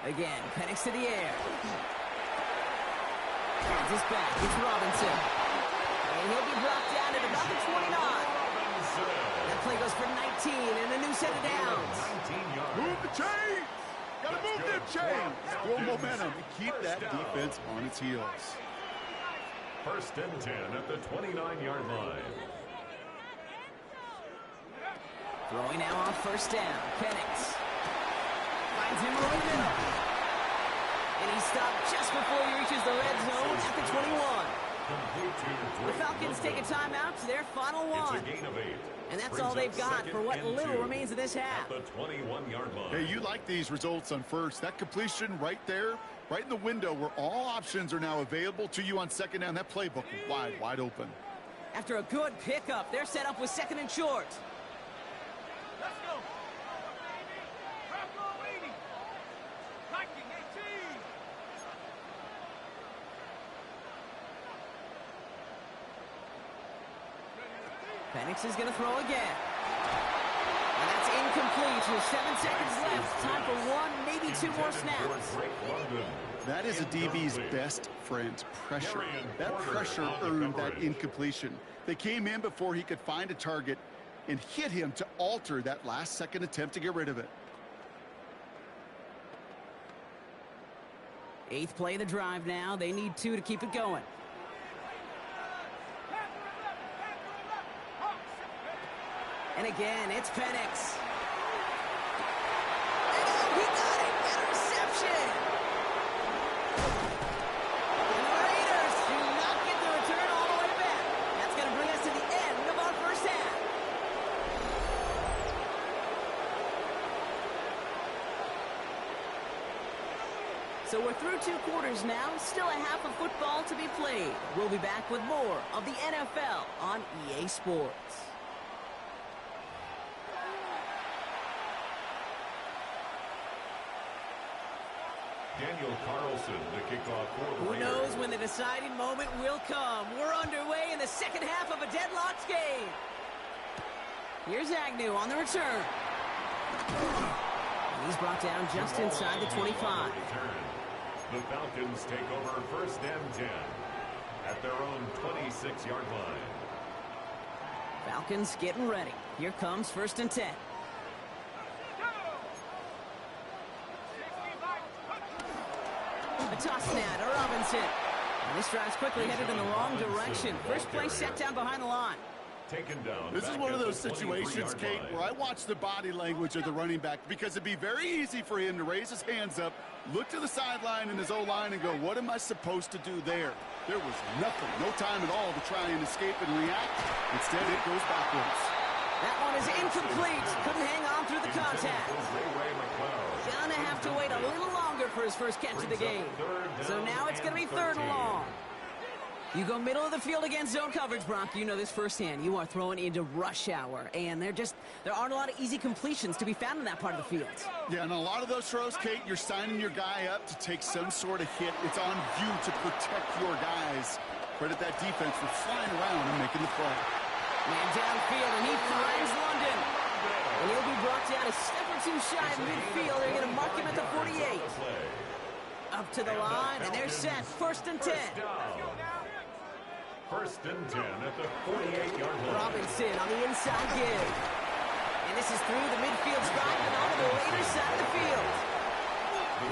Again, Penix to the air. Kansas back. It's Robinson. And he'll be brought down at about the 29. That play goes for 19 and a new set of downs. Move the chains! Gotta move them chains! Build momentum and keep that defense on its heels. First and 10 at the 29-yard line. Throwing now on first down. Penix finds him over the middle. And he stopped just before he reaches the red zone at the 21. The Falcons take a timeout to their final one. It's a gain of 8. And that's all they've got for what little remains of this half. At the 21-yard line. Hey, you like these results on first. That completion right there, right in the window where all options are now available to you on second down. That playbook wide open. After a good pickup, they're set up with second and short. Let's go. Crap on 80. Viking 18. Penix is going to throw again. And that's incomplete with 7 seconds left. Time for one, maybe two more snaps. That is a DB's best friend, pressure. That pressure earned that incompletion. They came in before he could find a target and hit him to alter that last-second attempt to get rid of it. 8th play of the drive now. They need 2 to keep it going. And again, it's Penix. And he got it! Interception! And the Raiders do not get the return all the way back. That's going to bring us to the end of our first half. So we're through 2 quarters now. Still a half of football to be played. We'll be back with more of the NFL on EA Sports. Daniel Carlson, the kickoff for the Who Raiders. knows when the deciding moment will come. We're underway in the second half of a deadlocked game. Here's Agnew on the return. And he's brought down just inside the 25. The Falcons take over first and 10 at their own 26-yard line. Falcons getting ready. Here comes first and 10. A toss now to Robinson. And this drive's quickly headed in the wrong direction. First play set down behind the line. Taken down. This is one of those situations, Kate, where I watch the body language of the running back because it'd be very easy for him to raise his hands up, look to the sideline in his O-line and go, what am I supposed to do there? There was nothing, no time at all to try and escape and react. Instead, it goes backwards. That one is incomplete. Couldn't hang on through the contact. Gonna have to wait a little longer for his first catch of the game. So now it's going to be 3rd and long. You go middle of the field against zone coverage, Brock. You know this firsthand. You are throwing into rush hour, and there aren't a lot of easy completions to be found in that part of the field. Yeah, and a lot of those throws, Kate, you're signing your guy up to take some sort of hit. It's on you to protect your guys. Credit that defense for flying around and making the play. Man downfield, and he finds London. And he'll be brought down a step or 2 shy of midfield. They're going to mark him at the 48. Up to the line, and they're set. First and 10. First and 10 at the 48-yard line. Robinson on the inside give. And this is through the midfield stripe and onto the Raiders side of the field.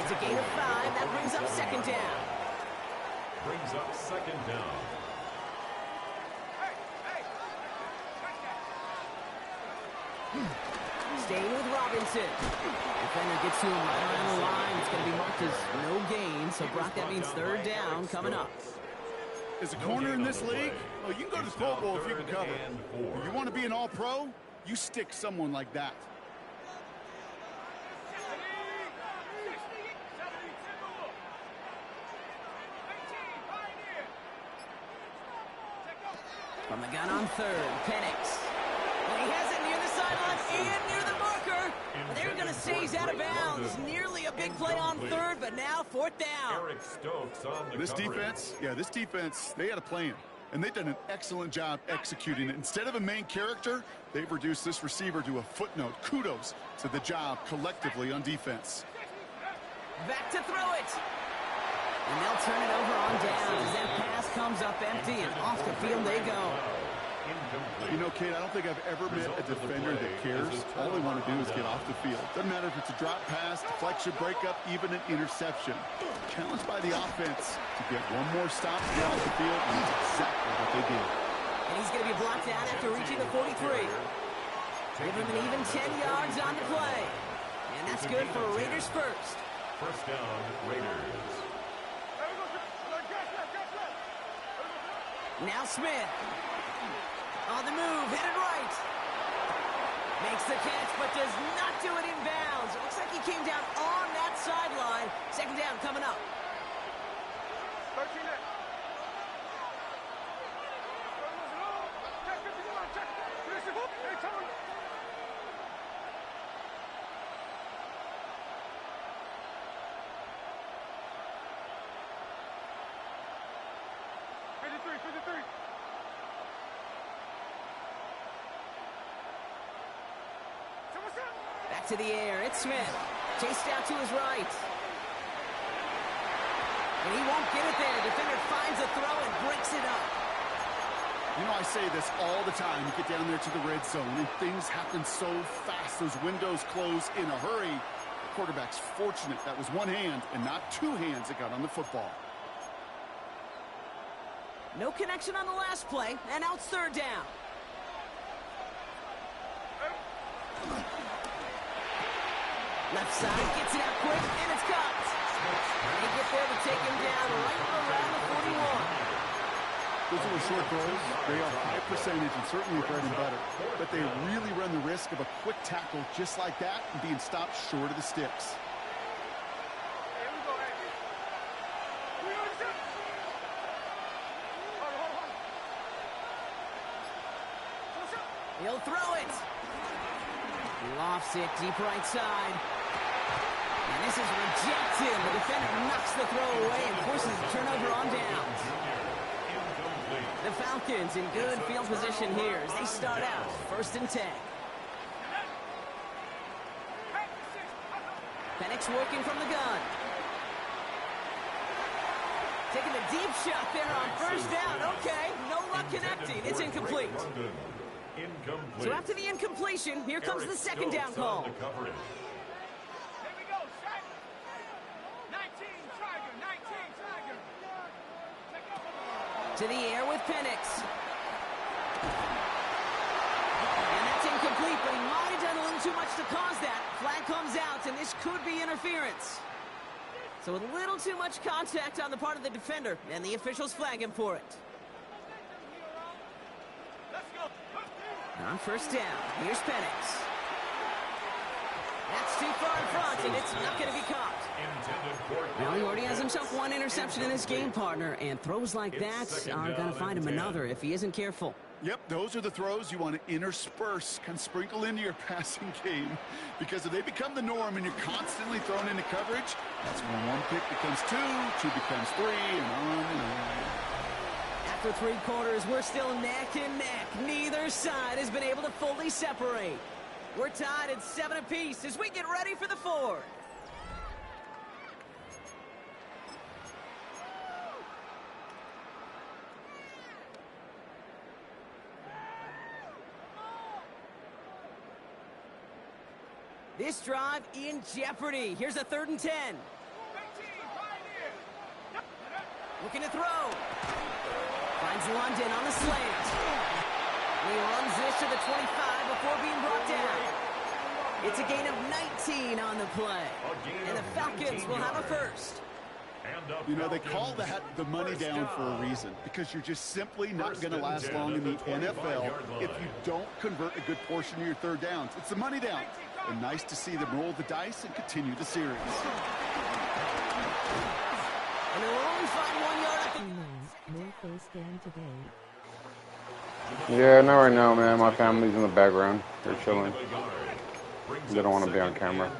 It's a gain of 5. That brings up second down. Brings up second down. Staying with Robinson. Defender gets to him right around the line. It's going to be marked as no gain. So, Brock, that means 3rd down coming up. As a corner in this league, well, you can go to the Pro Bowl if you can cover. If you want to be an all-pro, you stick someone like that. From the gun on 3rd, Penix. And he has it near the sideline and near the marker. they're going to say he's out of bounds. Nearly a big play on third, but now fourth down. Eric Stokes on the This coverage. defense, they had a plan. And they've done an excellent job executing it. Instead of a main character, they've reduced this receiver to a footnote. Kudos to the job collectively on defense. Back to throw it. And they'll turn it over on downs. That pass comes up empty, and off the field they go. You know, Kate, I don't think I've ever met a defender that cares. All they want to do is get off the field. Doesn't matter if it's a drop pass, deflection, breakup, even an interception. Challenged by the offense to get one more stop to get off the field, and that's exactly what they did. And he's going to be blocked out after reaching the 43. Give him an even 10 yards on the play. And that's good for Raiders first. First down, Raiders. Now Smith. On the move, headed right. Makes the catch, but does not do it in bounds. It looks like he came down on that sideline. Second down coming up. 13 53. Back to the air, it's Smith. Chased out to his right. And he won't get it there. Defender finds a throw and breaks it up. You know, I say this all the time. You get down there to the red zone, and things happen so fast. Those windows close in a hurry. The quarterback's fortunate that was one hand and not two hands that got on the football. No connection on the last play, and now it's third down. Left side, gets it out quick, and it's caught. They get there to take him down right around the 41. Those are short throws. They are high percentage and certainly bread and butter. But they really run the risk of a quick tackle just like that and being stopped short of the sticks. He'll throw it. Lofts it deep right side. And this is rejected. The defender knocks the throw away and forces a turnover on downs. The Falcons in good field position here as they start out 1st and 10. Penix working from the gun. Taking a deep shot there on first down. Okay, no luck connecting. It's incomplete. So after the incompletion, here comes the second down call. Here we go, set. 19 Tiger. To the air with Penix. And that's incomplete, but he might have done a little too much to cause that. Flag comes out, and this could be interference. So a little too much contact on the part of the defender, and the officials flag him for it. On first down, here's Penix. That's too far in front, and it's not going to be caught. Well, he already has himself one interception in this game, partner, and throws like that are going to find him another if he isn't careful. Yep, those are the throws you want to intersperse, kind of sprinkle into your passing game. Because if they become the norm and you're constantly thrown into coverage, that's when one pick becomes two becomes three, and on and on. After three quarters, we're still neck and neck. Neither side has been able to fully separate. We're tied at 7 apiece as we get ready for the fourth. This drive in jeopardy. Here's a 3rd and 10. Looking to throw. Finds London on the slant. And he runs this to the 25 before being brought down. It's a gain of 19 on the play. And the Falcons will have a first. You know, they call that the money down for a reason, because you're just simply not going to last long in the NFL if you don't convert a good portion of your third downs. It's the money down. And nice to see them roll the dice and continue the series. And they'll only find 1 yard at the... No face scan today. Yeah, not right now, man. My family's in the background. They're chilling. They don't want to be on camera.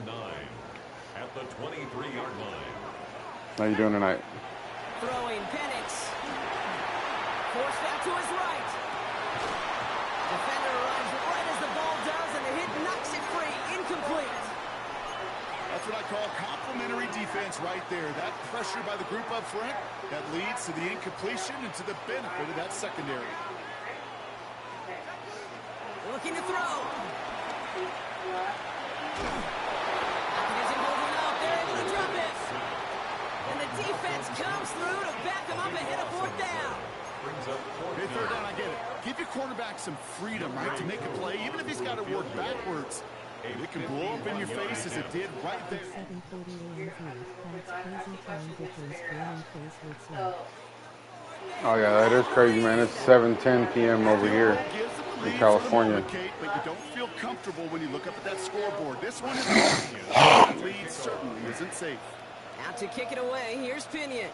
At the 23-yard line. How you doing tonight? Throwing Penix. Forced out to his right. Defender arrives right as the ball does, and the hit knocks it free. Incomplete. That's what I call complimentary defense right there. That pressure by the group up front, that leads to the incompletion and to the benefit of that secondary. Looking to throw. Isn't holding up. They're able to drop it. And the defense comes through to back them up ahead of fourth down. Hey, third down, I get it. Give your quarterback some freedom, right, to make a play, even if he's got to work backwards. It can blow up in your face as it did right there. 7:40 a.m. That's crazy time difference burning face with sweat. Oh yeah, that is crazy, man. It's 7:10 p.m. over here in California. But you don't feel comfortable when you look up at that scoreboard. This one is that lead certainly isn't safe. Out to kick it away. Here's Pinion.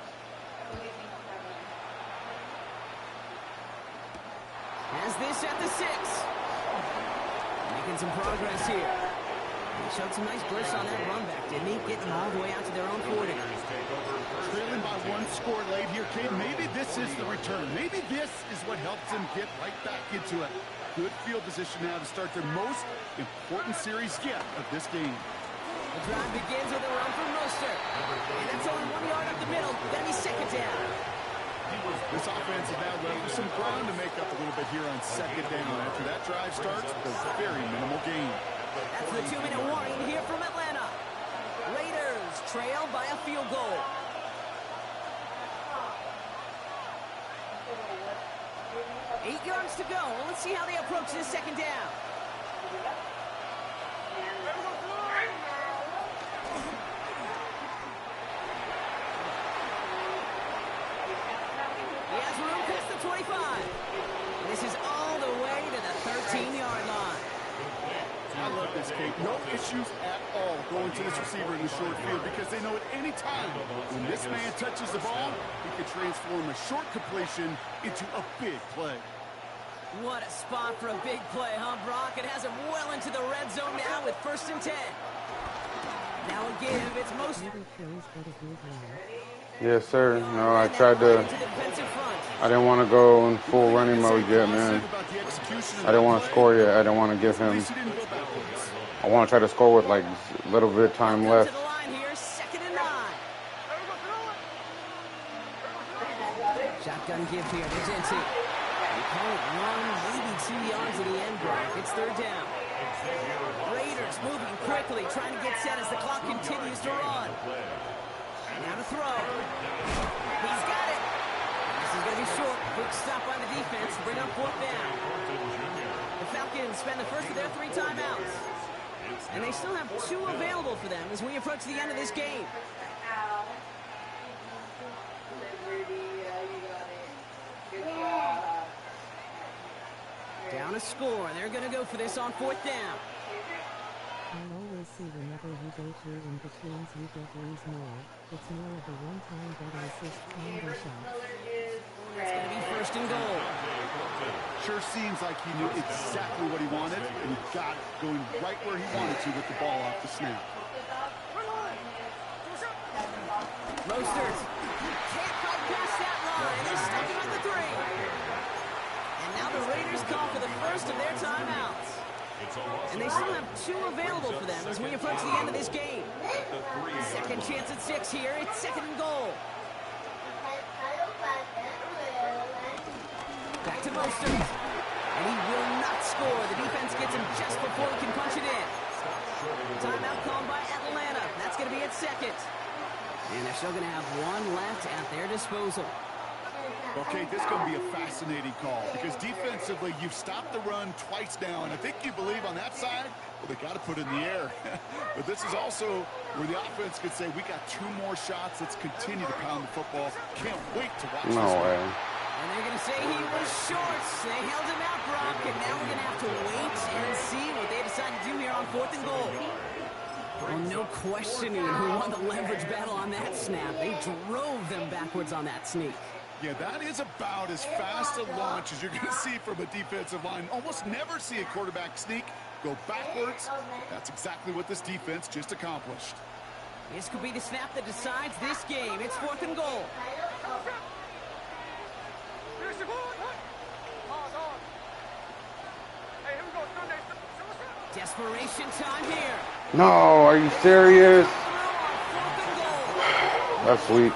Has this at the 6. Making some progress here. He showed some nice bursts on that run back, didn't he? Getting them all the way out to their own 40. Trailing by one score late here, Kate. Maybe this is the return. Maybe this is what helps them get right back into it. Good field position now to start their most important series yet of this game. The drive begins with a run from Mostert. And that's only 1 yard up the middle. Then he's second down. This offense is now left with some ground to make up a little bit here on second down. After that drive starts, a very minimal gain. That's the 2-minute warning here from Atlanta. Raiders trail by a field goal. Eight yards to go. Let's see how they approach this second down. He has room past the 25. This is all the way to the 13-yard line. I love this, Kate. No issues at all going to this receiver in the short field because they know at any time when this man touches the ball, he can transform a short completion into a big play. What a spot for a big play, huh, Brock? It has him well into the red zone now with 1st and 10. Now a give. It's most... Yes, sir. No, I tried to. I didn't want to go in full running mode yet, man. I didn't want to score yet. I didn't want to give him. I want to try to score with like a little bit of time left. Shotgun give here. There's NC. They call it 1, maybe 2 yards at the end, Brock. It's third down. Raiders moving quickly, trying to get set as the clock continues to run. Now to throw. He's got it. This is going to be short. Quick stop by the defense to bring up fourth down. The Falcons spend the first of their 3 timeouts. And they still have 2 available for them as we approach the end of this game. Down a score. They're going to go for this on fourth down. I'll always see whenever you go through in betweens you get ways more. It's more of a one-time better assist combo shot. It's going to be 1st and goal. Sure seems like he knew exactly what he wanted, and he got it going right where he wanted to with the ball off the snap. Mostert can't go past that line. They're stuck him at the 3. And now the Raiders call for the first of their timeouts. And they still have 2 available for them as we approach the end of this game. Second chance at 6 here. It's 2nd and goal. Back to Mostert. And he will not score. The defense gets him just before he can punch it in. Timeout called by Atlanta. That's going to be its 2nd. And they're still going to have 1 left at their disposal. Okay, this is going to be a fascinating call because defensively, you've stopped the run twice now, and I think you believe on that side, well, they got to put it in the air. But this is also where the offense could say, we got 2 more shots. Let's continue to pound the football. Can't wait to watch this. No way. And they're going to say he was short. They held him out, Brock, and now we're going to have to wait and see what they decide to do here on 4th and goal. Well, no questioning who won the leverage battle on that snap. They drove them backwards on that sneak. Yeah, that is about as fast a launch as you're going to see from a defensive line. Almost never see a quarterback sneak, go backwards. That's exactly what this defense just accomplished. This could be the snap that decides this game. It's 4th and goal. Desperation time here. No, are you serious? That's weak.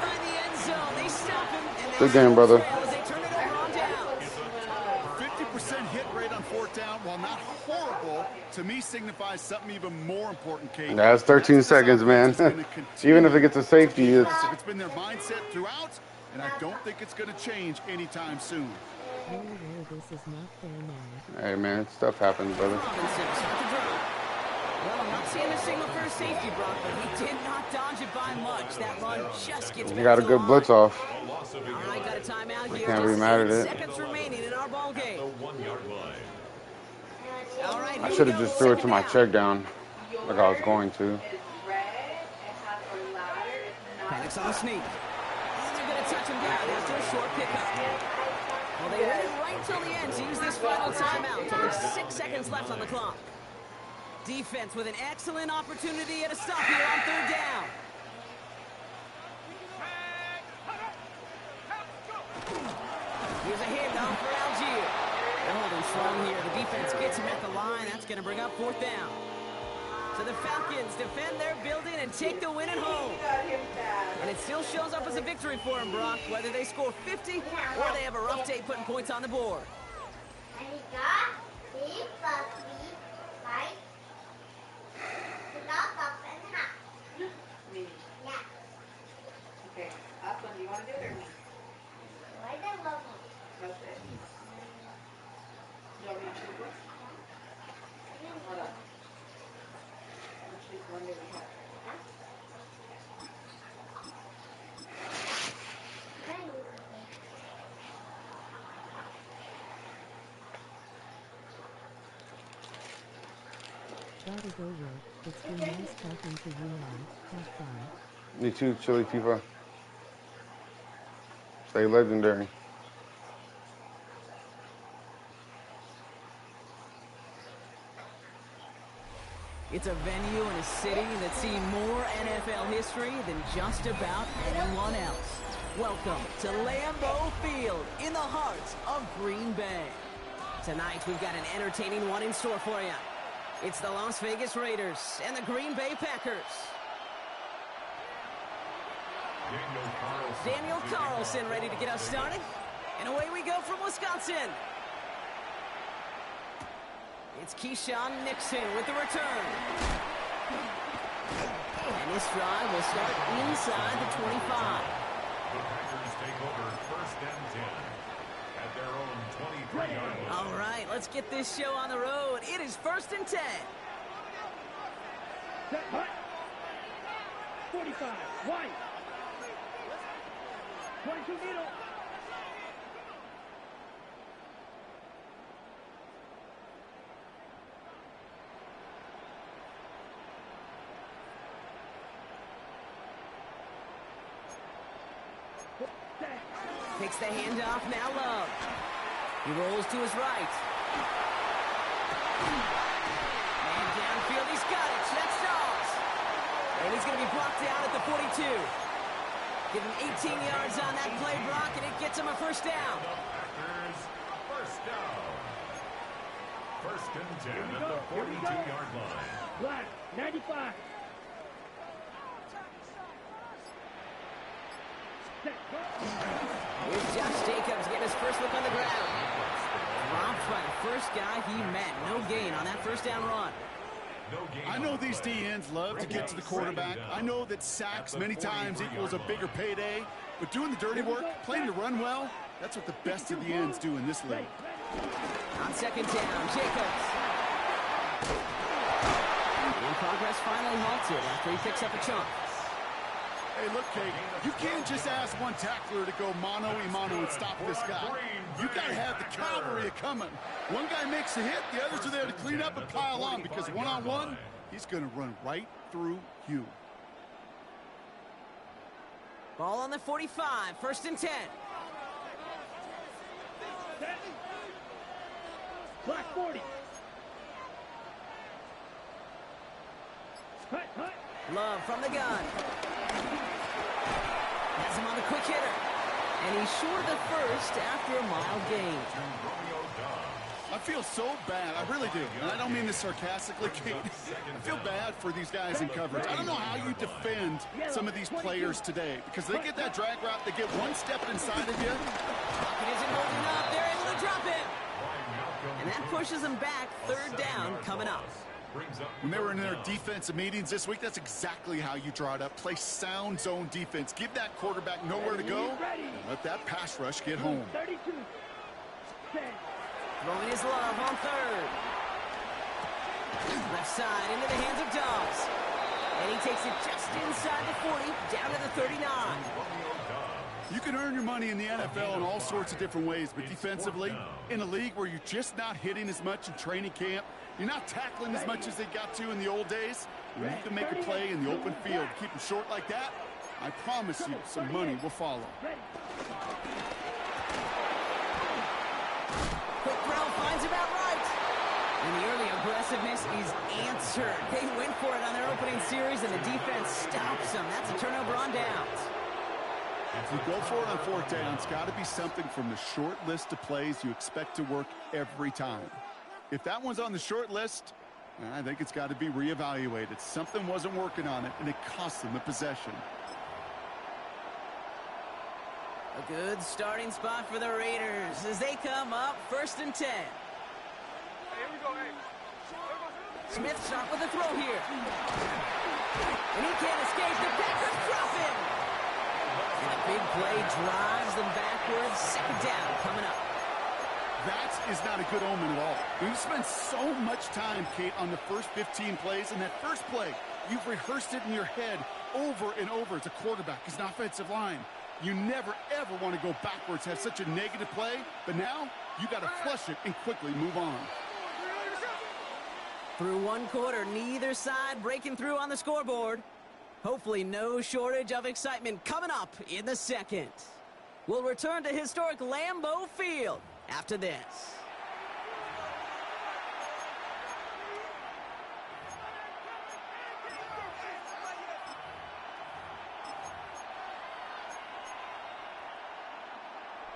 Good game, brother. 50% hit rate on 4th down, while not horrible, to me signifies something even more important, Kate. That's 13 seconds, man. Even if it gets a safety, it's been their mindset throughout, and I don't think it's going to change anytime soon. Oh, this is not fair now. Hey, man, stuff happens, brother. Well, I'm not seeing a single first safety, Brock, but he did not dodge it by much. That run just gets He got a good blitz off. All right, got a timeout here. Can't be mad at it. Seconds remaining in our ball game. All right, I should have just threw it to my check down like I was going to. Panics on the sneak. And they're going to touch him down after a short pickup. Well, they waited right until the end to use this final timeout. Only 6 seconds left on the clock. Defense with an excellent opportunity at a stop here on 3rd down. Here's a handoff for Algier. They're holding strong here. The defense gets him at the line. That's going to bring up 4th down. So the Falcons defend their building and take the win at home. And it still shows up as a victory for them, Brock, whether they score 50 or they have a rough day putting points on the board. Okay, up one, do you want to do it or me? Okay. You want me to choose one? Hold on. I'll choose one that we have. Gotta go work. It's been nice talking to you, man. Have fun. Me too, Chili Tifa. Stay legendary. It's a venue in a city that's seen more NFL history than just about anyone else. Welcome to Lambeau Field in the heart of Green Bay. Tonight, we've got an entertaining one in store for you. It's the Las Vegas Raiders and the Green Bay Packers. Daniel Carlson ready to get us started. And away we go from Wisconsin. It's Keyshawn Nixon with the return. And this drive will start inside the 25. The Packers take over 1st and 10 at their own 23-yard line. All right, let's get this show on the road. It is 1st and 10. Set, hut. 45, wide. 22 middle. Takes the handoff, now Love. He rolls to his right. Man downfield, he's got it. That's Dawes. And he's going to be blocked down at the 42. Give him 18 yards on that play, Brock, and it gets him a 1st down. Packers, 1st down. 1st and 10 at the 42-yard line. Black, 95. Here's Josh Jacobs getting his first look on the ground. Dropped by the first guy he met. No gain on that 1st down run. I know these DNs love to get to the quarterback. I know that sacks many times equals a bigger payday. But doing the dirty work, playing to run well, that's what the best of the ends do in this league. On 2nd down, Jacobs. And progress finally halted after he picks up a chunk. Hey, look, Kate, you can't just ask one tackler to go mano-a-mano and stop this guy. You got to have the cavalry coming. One guy makes a hit, the others are there to clean up and pile on, because one-on-one, he's going to run right through you. Ball on the 45, 1st and 10. Black 40. Hut, hut. Love from the gun. Has him on the quick hitter. And he's short of the first after a mild gain. I feel so bad. I really do. And I don't mean this sarcastically, Kate. I feel bad for these guys in coverage. I don't know how you defend some of these players today because they get that drag route, they get one step inside of you. Pocket isn't holding up. They're able to drop it. And that pushes them back. Third down coming up. When they were in their defensive meetings this week, that's exactly how you draw it up. Play sound zone defense. Give that quarterback nowhere to go. And let that pass rush get home. 32. 10. Throwing his love on third. Left side into the hands of Dobbs. And he takes it just inside the 40, down to the 39. You can earn your money in the NFL in all sorts of different ways, but defensively, in a league where you're just not hitting as much in training camp, you're not tackling as much as they got to in the old days, when you can make a play in the open field, keep them short like that, I promise you some money will follow. Quick throw finds about right. And the early aggressiveness is answered. They went for it on their opening series, and the defense stops them. That's a turnover on downs. If you go for it on fourth down, it's got to be something from the short list of plays you expect to work every time. If that one's on the short list, I think it's got to be reevaluated. Something wasn't working on it, and it cost them the possession. A good starting spot for the Raiders as they come up 1st and 10. Smith shot with a throw here. And he can't escape. The Packers drop him. And a big play drives them backwards. 2nd down coming up. That is not a good omen at all. We've spent so much time, Kate, on the first 15 plays, and that first play, you've rehearsed it in your head over and over as a quarterback, as an offensive line. You never, ever want to go backwards, have such a negative play, but now you got to flush it and quickly move on. Through one quarter, neither side breaking through on the scoreboard. Hopefully no shortage of excitement coming up in the second. We'll return to historic Lambeau Field after this.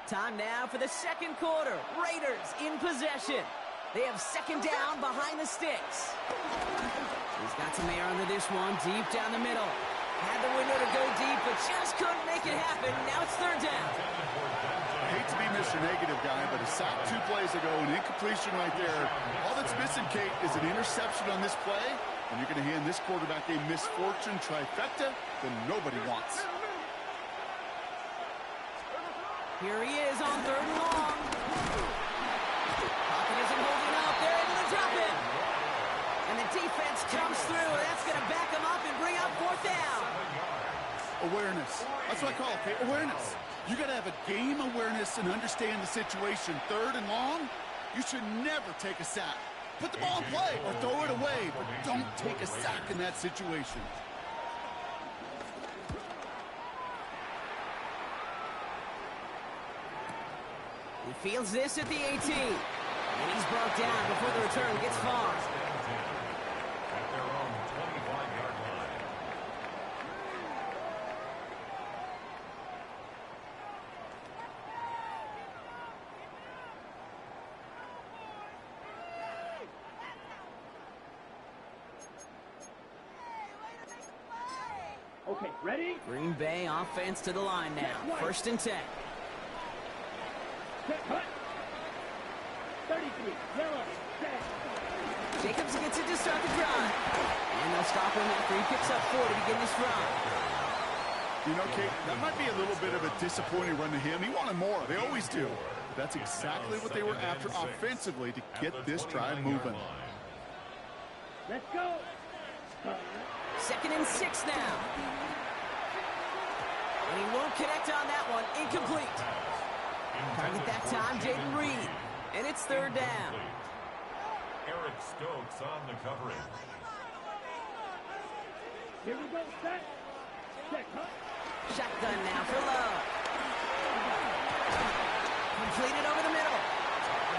Time now for the second quarter. Raiders in possession. They have 2nd down behind the sticks. He's got some air under this one, deep down the middle. Had the window to go deep, but just couldn't make it happen. Now it's 3rd down. I hate to be Mr. Negative guy, but a sack 2 plays ago, an incompletion right there. All that's missing, Kate, is an interception on this play, and you're going to hand this quarterback a misfortune trifecta that nobody wants. Here he is on 3rd and long. Pocket isn't holding up. They're able to drop him. And the defense comes through. That's going to back him up and bring up 4th down. Awareness. That's what I call it, okay? Awareness. You got to have a game awareness and understand the situation. 3rd and long, you should never take a sack. Put the ball in play or throw it away, but don't take a sack in that situation. He fields this at the 18. And he's brought down before the return gets far. At their own 25-yard line. Okay, ready? Green Bay offense to the line now. 1st and 10. Set, hut. 33. Yellow. Set. Jacobs gets it to start the drive. And they'll stop him after he picks up 4 to begin this drive. You know, Kate, that might be a little bit of a disappointing run to him. He wanted more. They always do. But that's exactly what they were after offensively to get this drive moving. Let's go. 2nd and 6 now. And he won't connect on that one. Incomplete. Target that time, Jaden Reed. And it's 3rd down. Eric Stokes on the coverage. Here we go. Set. Check, hut. Shotgun now for Love. Completed over the middle.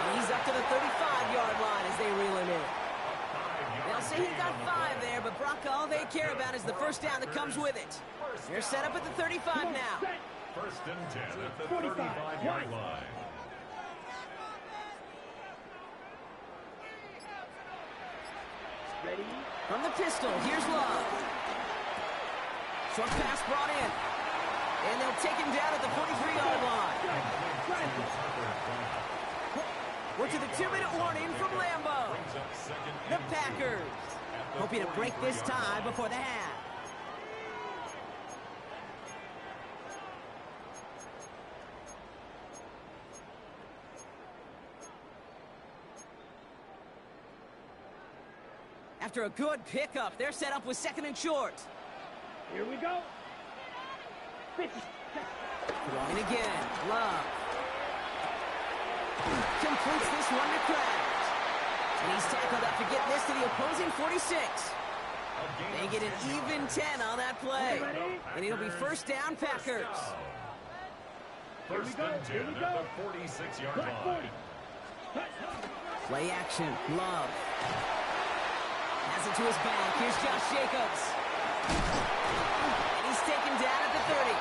And he's up to the 35-yard line as they reel him in. They'll say he got 5 there, but Brock, all they care about is the first down that comes with it. They're set up at the 35 now. First and 10 at the 35-yard line. Ready? From the pistol, here's Love. Short pass brought in. And they'll take him down at the 43-yard line. We're to the 2-minute warning from Lambeau. The Packers hoping to break this tie before the half. After a good pickup, they're set up with 2nd and short. Here we go. 50. Throwing again. Love. Completes this one to Kraft. And he's tackled after getting this to the opposing 46. They get an even 10 on that play. And it'll be first down, Packers. First and 10 at the 46-yard line. Play action. Love. Has it to his back. Here's Josh Jacobs. And he's taken down at the 30.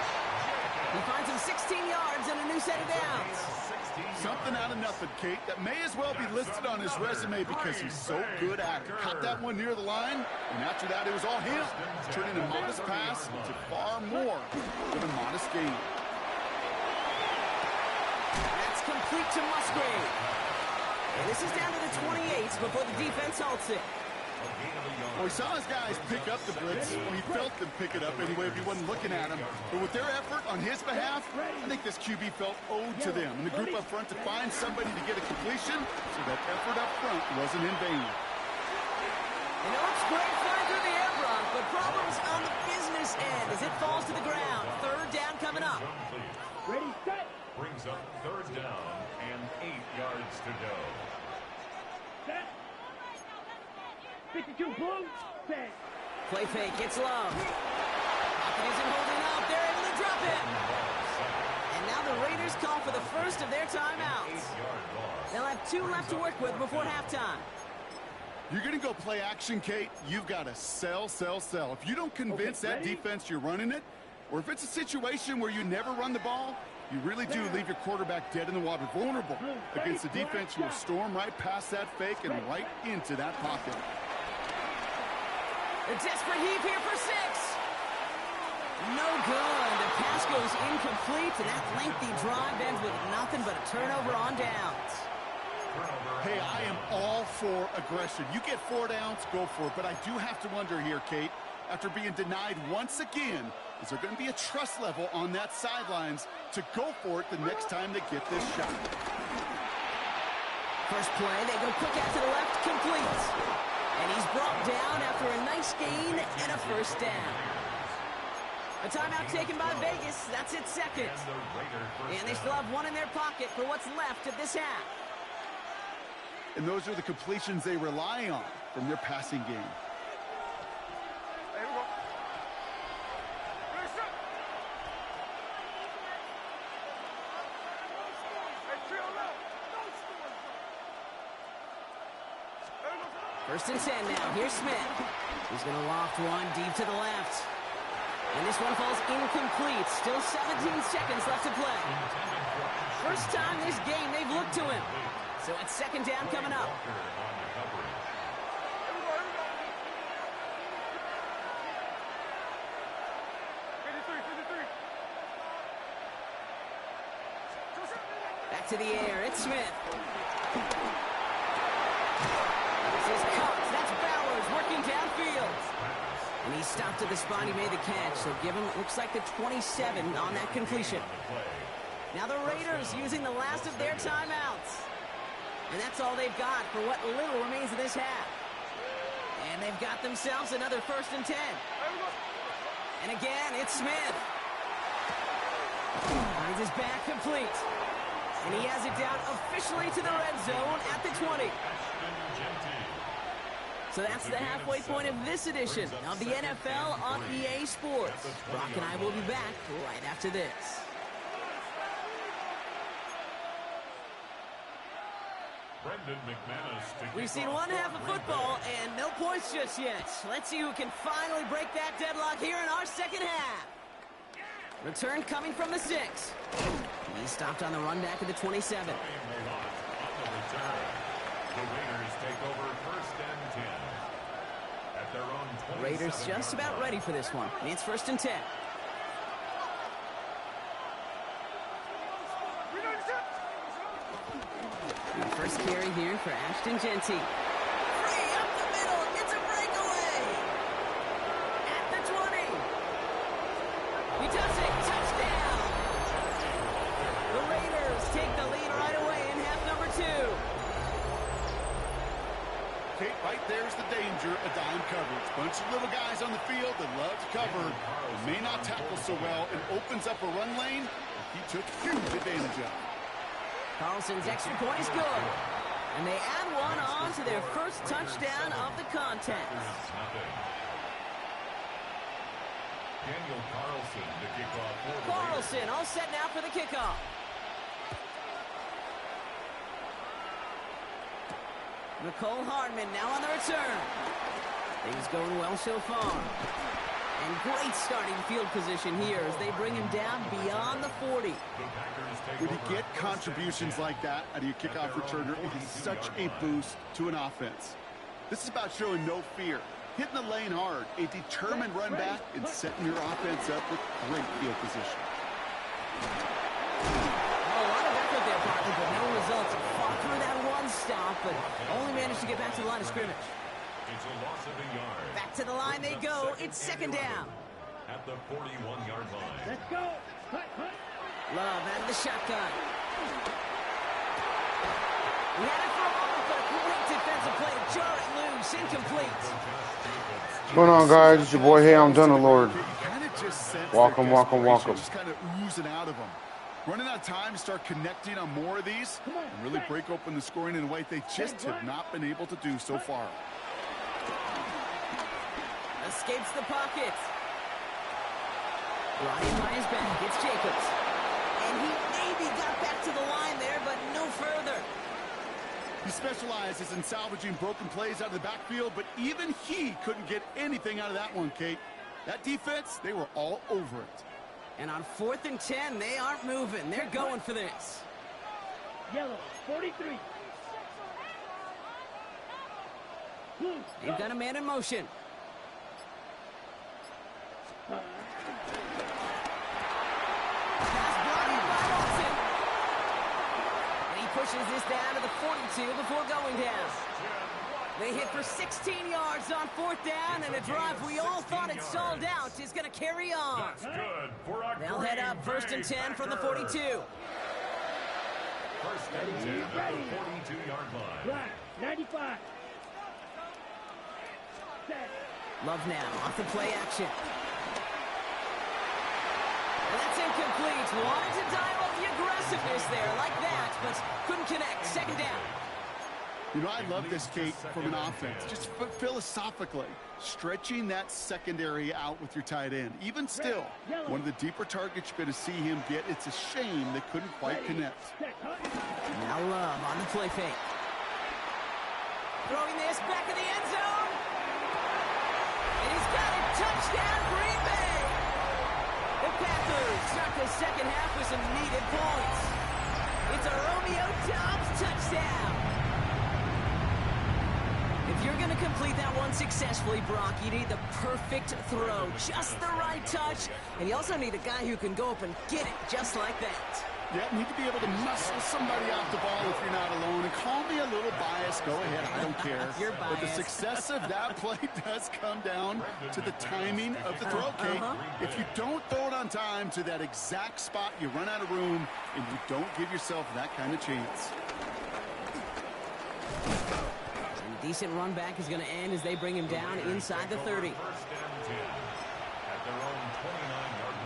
He finds him 16 yards and a new set of downs. Something out of nothing, Kate. That may as well be listed on his resume because he's so good at it. Caught that one near the line, and after that, it was all him. Turning a modest pass into far more than a modest gain. That's complete to Musgrave. And this is down to the 28 before the defense halts it. Well, we saw his guys pick up the blitz. Well, he felt them pick it up anyway if he wasn't looking at him. But with their effort on his behalf, I think this QB felt owed to them. And the group up front to find somebody to get a completion, so that effort up front wasn't in vain. And it looks great flying through the air, Brock, but problems on the business end as it falls to the ground. 3rd down coming up. Ready, set. Brings up 3rd down and 8 yards to go. Set. 52 blue. Set. Play fake, gets low. Pocket isn't holding up. They're able to drop it. And now the Raiders call for the first of their timeouts. They'll have 2 left to work with before halftime. You're going to go play action, Kate. You've got to sell, sell, sell. If you don't convince that defense you're running it, or if it's a situation where you never run the ball, you really do leave your quarterback dead in the water, vulnerable against a defense who will storm right past that fake and right into that pocket. A desperate heave here for 6. No good. The pass goes incomplete, and that lengthy drive ends with nothing but a turnover on downs. Hey, I am all for aggression. You get 4 downs, go for it. But I do have to wonder here, Kate, after being denied once again, is there going to be a trust level on that sidelines to go for it the next time they get this shot? First play, they go quick out to the left, complete. And he's brought down after a nice gain and a first down. A timeout taken by Vegas. That's its 2nd. And they still have 1 in their pocket for what's left of this half. And those are the completions they rely on from their passing game. First and 10 now. Here's Smith. He's going to loft one deep to the left. And this one falls incomplete. Still 17 seconds left to play. First time this game they've looked to him. So it's 2nd down coming up. Back to the air. It's Smith. Downfield. And he stopped at the spot. He made the catch. So give him, looks like the 27 on that completion. Now the Raiders using the last of their timeouts. And that's all they've got for what little remains of this half. And they've got themselves another 1st and 10. And again, it's Smith. Finds his back complete. And he has it down officially to the red zone at the 20. So that's the halfway point of this edition of the NFL on EA Sports. Brock and I will be back right after this. We've seen one half of football and no points just yet. Let's see who can finally break that deadlock here in our second half. Return coming from the 6. He stopped on the run back at the 27. The Raiders take over 1st and 10. At their own 27 Raiders just about ready for this one. It's 1st and 10. The first carry here for Ashton Genty. Free up the middle. It's a breakaway. At the 20. He does it. Touchdown. The Raiders take the lead right away in half number 2. Kate, right there's the danger of dime coverage. Bunch of little guys on the field that love to cover. May not tackle so well and opens up a run lane. He took huge advantage of. Carlson's extra point is good. And they add one on to their first touchdown of the contest. Daniel Carlson to kick off for the Carlson all set now for the kickoff. Nicole Hardman now on the return. Things going well so far. And great starting field position here as they bring him down beyond the 40. When you get contributions like that out of your kickoff returner, it is such a boost to an offense. This is about showing no fear, hitting the lane hard, a determined run back, and setting your offense up with great field position. A lot of effort there, partner, but no results. Fought through that one stop, but only managed to get back to the line of scrimmage. It's a loss of a yard. Back to the line they go. It's 2nd down. At the 41-yard line. Let's go. Hut, hut. Love out of the shotgun. He had it for a moment, but a great defensive play to jar it loose. Incomplete. What's going on, guys? It's your boy. Hey, I'm Dunn, Lord. Welcome, welcome, welcome. Just kind of oozing out of them. Running out of time to start connecting on more of these and really break open the scoring in a way they just have not been able to do so far. Escapes the pocket. Ryan Myers back. It's Jacobs. And he maybe got back to the line there, but no further. He specializes in salvaging broken plays out of the backfield, but even he couldn't get anything out of that one, Kate. That defense, they were all over it. And on 4th and 10, they aren't moving. They're going for this. Yellow, 43. They've got a man in motion. Pass blocked by Wilson. And he pushes this down to the 42 before going down. They hit for 16 yards on 4th down, and a drive we all thought had stalled out is going to carry on. That's good for a They'll head up 1st and 10 from the 42. 1st and 10 at the 42-yard line. Black, 95. Set. Love now off the play action. And that's incomplete. Wanted to dial up the aggressiveness there like that, but couldn't connect. 2nd down. You know, I love this, Kate, from an offense. Just philosophically, stretching that secondary out with your tight end. Even still, one of the deeper targets you're going to see him get. It's a shame they couldn't quite connect. Now Love on the play fake. Throwing this back in the end zone. And he's got it. Touchdown, Green Bay. The Packers start the second half with some needed points. It's a Romeo Doubs touchdown. If you're going to complete that one successfully, Brock, you need the perfect throw, just the right touch, and you also need a guy who can go up and get it just like that. Yeah, need to be able to muscle somebody off the ball if you're not alone. And call me a little biased. Go ahead, I don't care. You're but the biased. success of that play does come down to the timing of the throw, Kate. If you don't throw it on time to that exact spot, you run out of room, and you don't give yourself that kind of chance. Decent run back is going to end as they bring him down inside the 30. 1st and 10 at their own 29-yard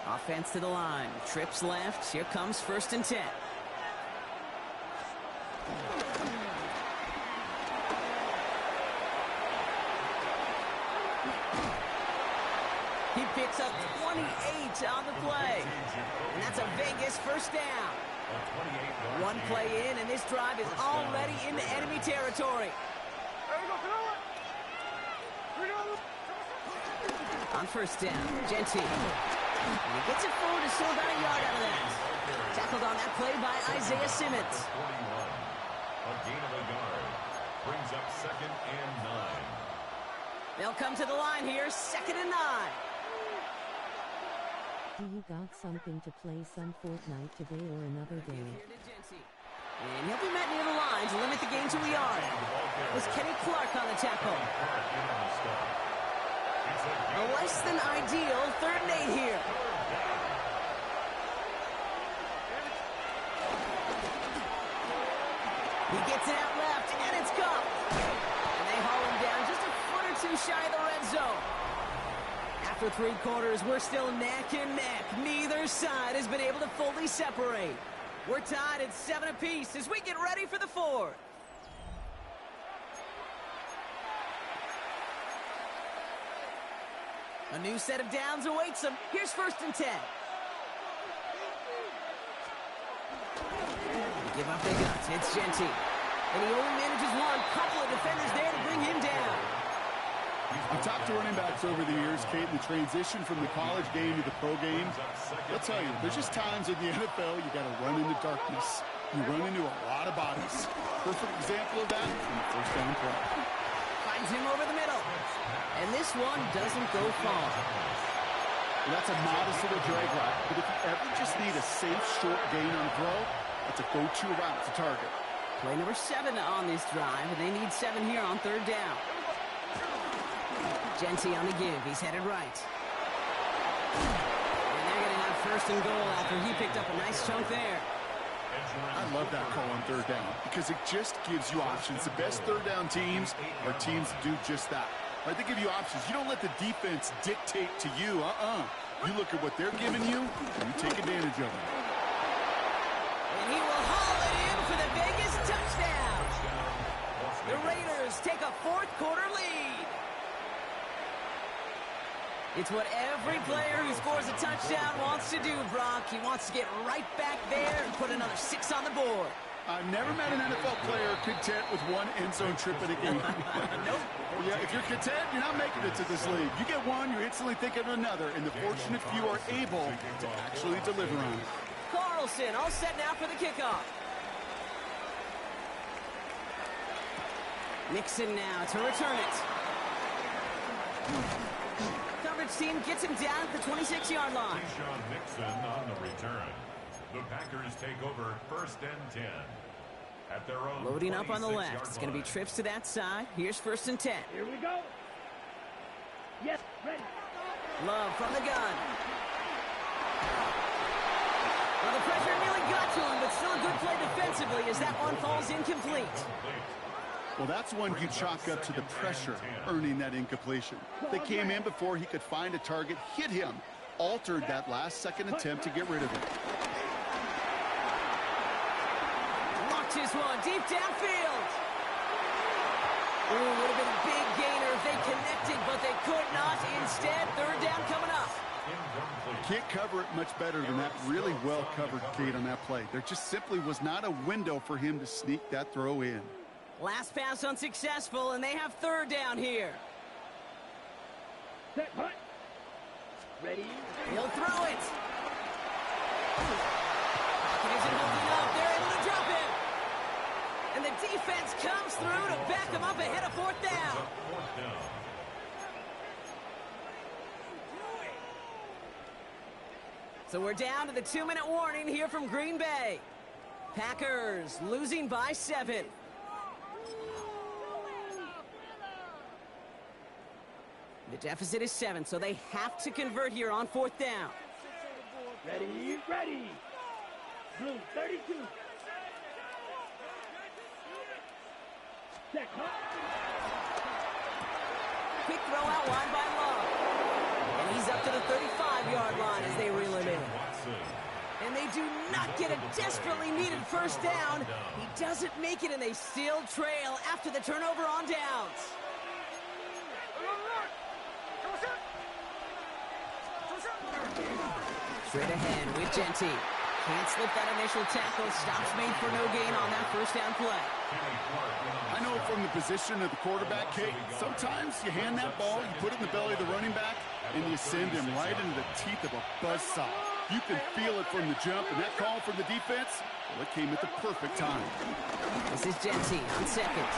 line. Offense to the line. Trips left. Here comes 1st and 10. He picks up 28 on the play. And that's a Vegas 1st down. 1 play in, and this drive is already into enemy territory. On first down, Genty. And he gets it forward to still about a yard out of that. Tackled on that play by Isaiah Simmons. 41. A gain of a yard. Brings up 2nd and 9. They'll come to the line here, 2nd and 9. Do you got something to play some Fortnite today or another day? And he'll be met near the line to limit the gain to a yard. It was Kenny Clark on the tackle. A less than ideal 3rd and 8 here. He gets it out left, and it's gone. And they haul him down just a foot or two shy of the red zone. After 3 quarters, we're still neck and neck. Neither side has been able to fully separate. We're tied at 7 apiece as we get ready for the 4th. A new set of downs awaits them. Here's 1st and 10. Give up their guts. It's Genty. And he only manages one. Couple of defenders there to bring him down. I've talked to running backs over the years, Kate, the transition from the college game to the pro game. I'll tell you, there's just times in the NFL you got to run into darkness. You run into a lot of bodies. Perfect example of that in the 1st down play. Finds him over the middle. And this one doesn't go far. Well, that's a modest little drag route. But if you ever just need a safe, short gain on throw, that's a go-to route to target. Play number 7 on this drive, and they need 7 here on 3rd down. Genty on the give. He's headed right. And they're going to have 1st and goal after he picked up a nice chunk there. I love that call on 3rd down because it just gives you options. The best 3rd down teams are teams that do just that. Right? They give you options. You don't let the defense dictate to you. You look at what they're giving you, and you take advantage of it. And he will haul it in for the Vegas touchdown. The Raiders take a 4th quarter lead. It's what every player who scores a touchdown wants to do, Brock. He wants to get right back there and put another 6 on the board. I've never met an NFL player content with one end zone trip in a game. Nope. Yeah, if you're content, you're not making it to this league. You get one, you instantly think of another, and the fortunate few are able to actually deliver on it. Carlson all set now for the kickoff. Nixon now to return it. Coverage team gets him down at the 26-yard line. Sean Nixon on the return. The Packers take over 1st and 10. At their own Loading up on the left. It's going to be line. trips to that side. Here's 1st and 10. Here we go. Yes, ready. Love from the gun. Well, the pressure nearly got to him, but still a good play defensively as that one falls incomplete. Well, that's one you chalk up to the pressure earning that incompletion. They came in before he could find a target, hit him, altered that last-second attempt to get rid of it. Locked his one deep downfield. Ooh, would have been a big gainer if they connected, but they could not. Instead, 3rd down coming up. Can't cover it much better than that. Really well covered, Kate, on that play. There just simply was not a window for him to sneak that throw in. Last pass unsuccessful, and they have 3rd down here. Set, punt. Ready. He'll throw it. Pocket isn't holding up. They're able to drop him. And the defense comes through to back him up ahead of 4th down. So we're down to the 2-minute warning here from Green Bay. Packers losing by 7. The deficit is 7, so they have to convert here on 4th down. Ready, ready. Blue 32. Set, punt. Quick throw out wide by Love. And he's up to the 35-yard line as they reel him in. And they do not get a desperately needed 1st down. He doesn't make it, and they still trail after the turnover on downs. Straight ahead with Genty. Can't slip that initial tackle. Stops made for no gain on that first down play. I know from the position of the quarterback, Kate, sometimes you hand that ball, you put it in the belly of the running back, and you send him right into the teeth of a buzzsaw. You can feel it from the jump, and that call from the defense, well, it came at the perfect time. This is Genty on second.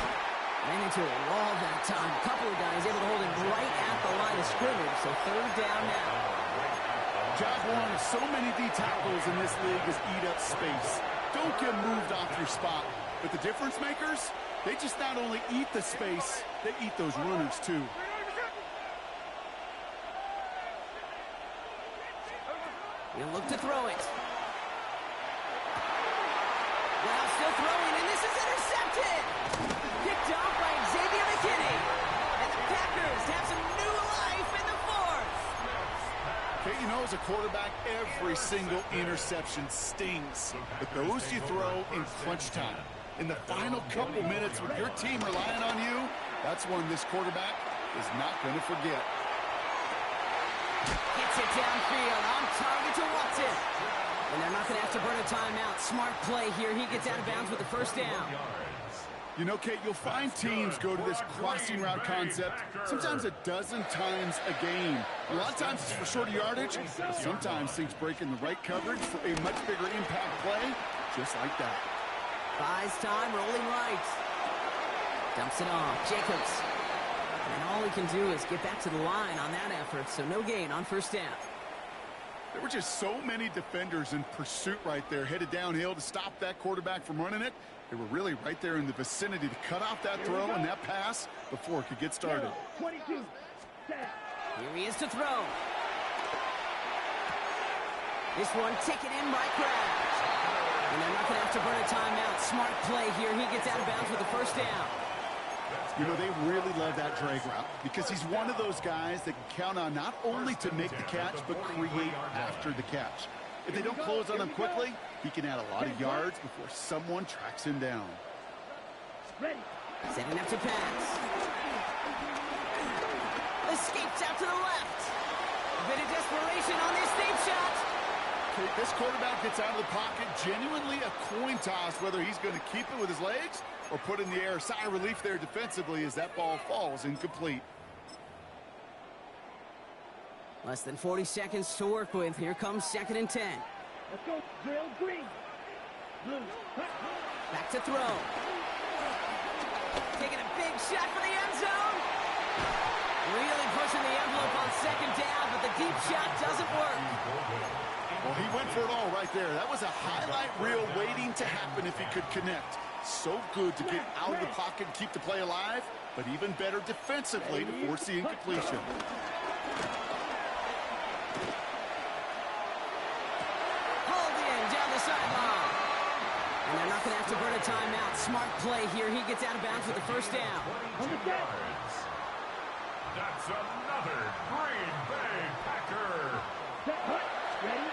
Ran into a wall that time. A couple of guys able to hold him right at the line of scrimmage, so third down now. Job one of so many D tackles in this league is eat up space. Don't get moved off your spot. But the difference makers, they just not only eat the space, they eat those runners too. He'll look to throw it. Well, still throwing, and this is intercepted. Picked off by Xavier McKinney. And the Packers have some new life in the fourth. Okay, you know, as a quarterback, every single interception stings. But those you throw in crunch time. In the final couple minutes with your team relying on you, that's one this quarterback is not going to forget. Gets it downfield, on target to Watson. And they're not going to have to burn a timeout. Smart play here. He gets out of bounds with the first down. You know, Kate, you'll find teams go to this crossing route concept sometimes a dozen times a game. A lot of times it's for shorter yardage, but sometimes things break in the right coverage for a much bigger impact play, just like that. Buys time, rolling right. Dumps it off. Jacobs. And all he can do is get back to the line on that effort, so no gain on first down. There were just so many defenders in pursuit right there, headed downhill to stop that quarterback from running it. They were really right there in the vicinity to cut off that throw and that pass before it could get started. 22. Set. Here he is to throw. This one taken in by Kraft. And they're not going to have to burn a timeout. Smart play here. He gets out of bounds with the first down. You know, they really love that drag route because he's one of those guys that can count on not only to make the catch, but create after the catch. If they don't close on him quickly, he can add a lot of yards before someone tracks him down. Ready. Setting up to pass. Escapes out to the left. A bit of desperation on this deep shot. Okay, this quarterback gets out of the pocket, genuinely a coin toss whether he's going to keep it with his legs or put in the air. Sigh of relief there defensively as that ball falls incomplete. Less than 40 seconds to work with. Here comes 2nd and 10. Let's go. Drill green. Blue. Back to throw. Taking a big shot for the end zone. Really pushing the envelope on 2nd down, but the deep shot doesn't work. Well, he went for it all right there. That was a highlight reel waiting to happen if he could connect. So good to get out of the pocket and keep the play alive, but even better defensively to force the incompletion. Hauled in down the sideline. And they're not going to have to burn a timeout. Smart play here. He gets out of bounds with the first down. That's another Green Bay Packer. Ready.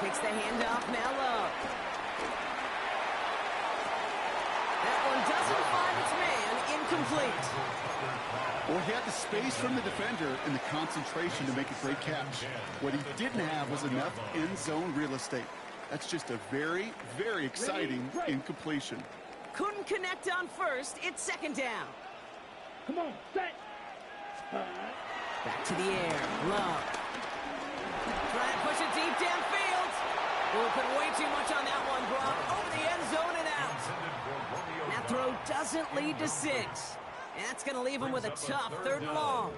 Kicks the handoff now low. That one doesn't find its man. Incomplete. Well, he had the space from the defender and the concentration to make a great catch. What he didn't have was enough end zone real estate. That's just a very, very exciting incompletion. Couldn't connect on first. It's 2nd down. Come on. Set. Back to the air. Low. Trying to push it deep downfield. We'll put way too much on that one, Brock. Over the end zone and out. That throw doesn't lead to 6. And that's going to leave him with a tough 3rd and long.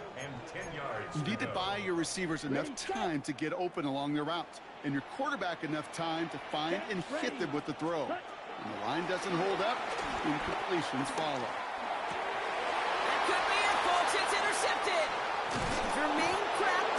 You need to buy your receivers enough time to get open along their route, and your quarterback enough time to find and hit them with the throw. When the line doesn't hold up, incompletions follow. That could be it, folks. It's intercepted. Jermaine Kraft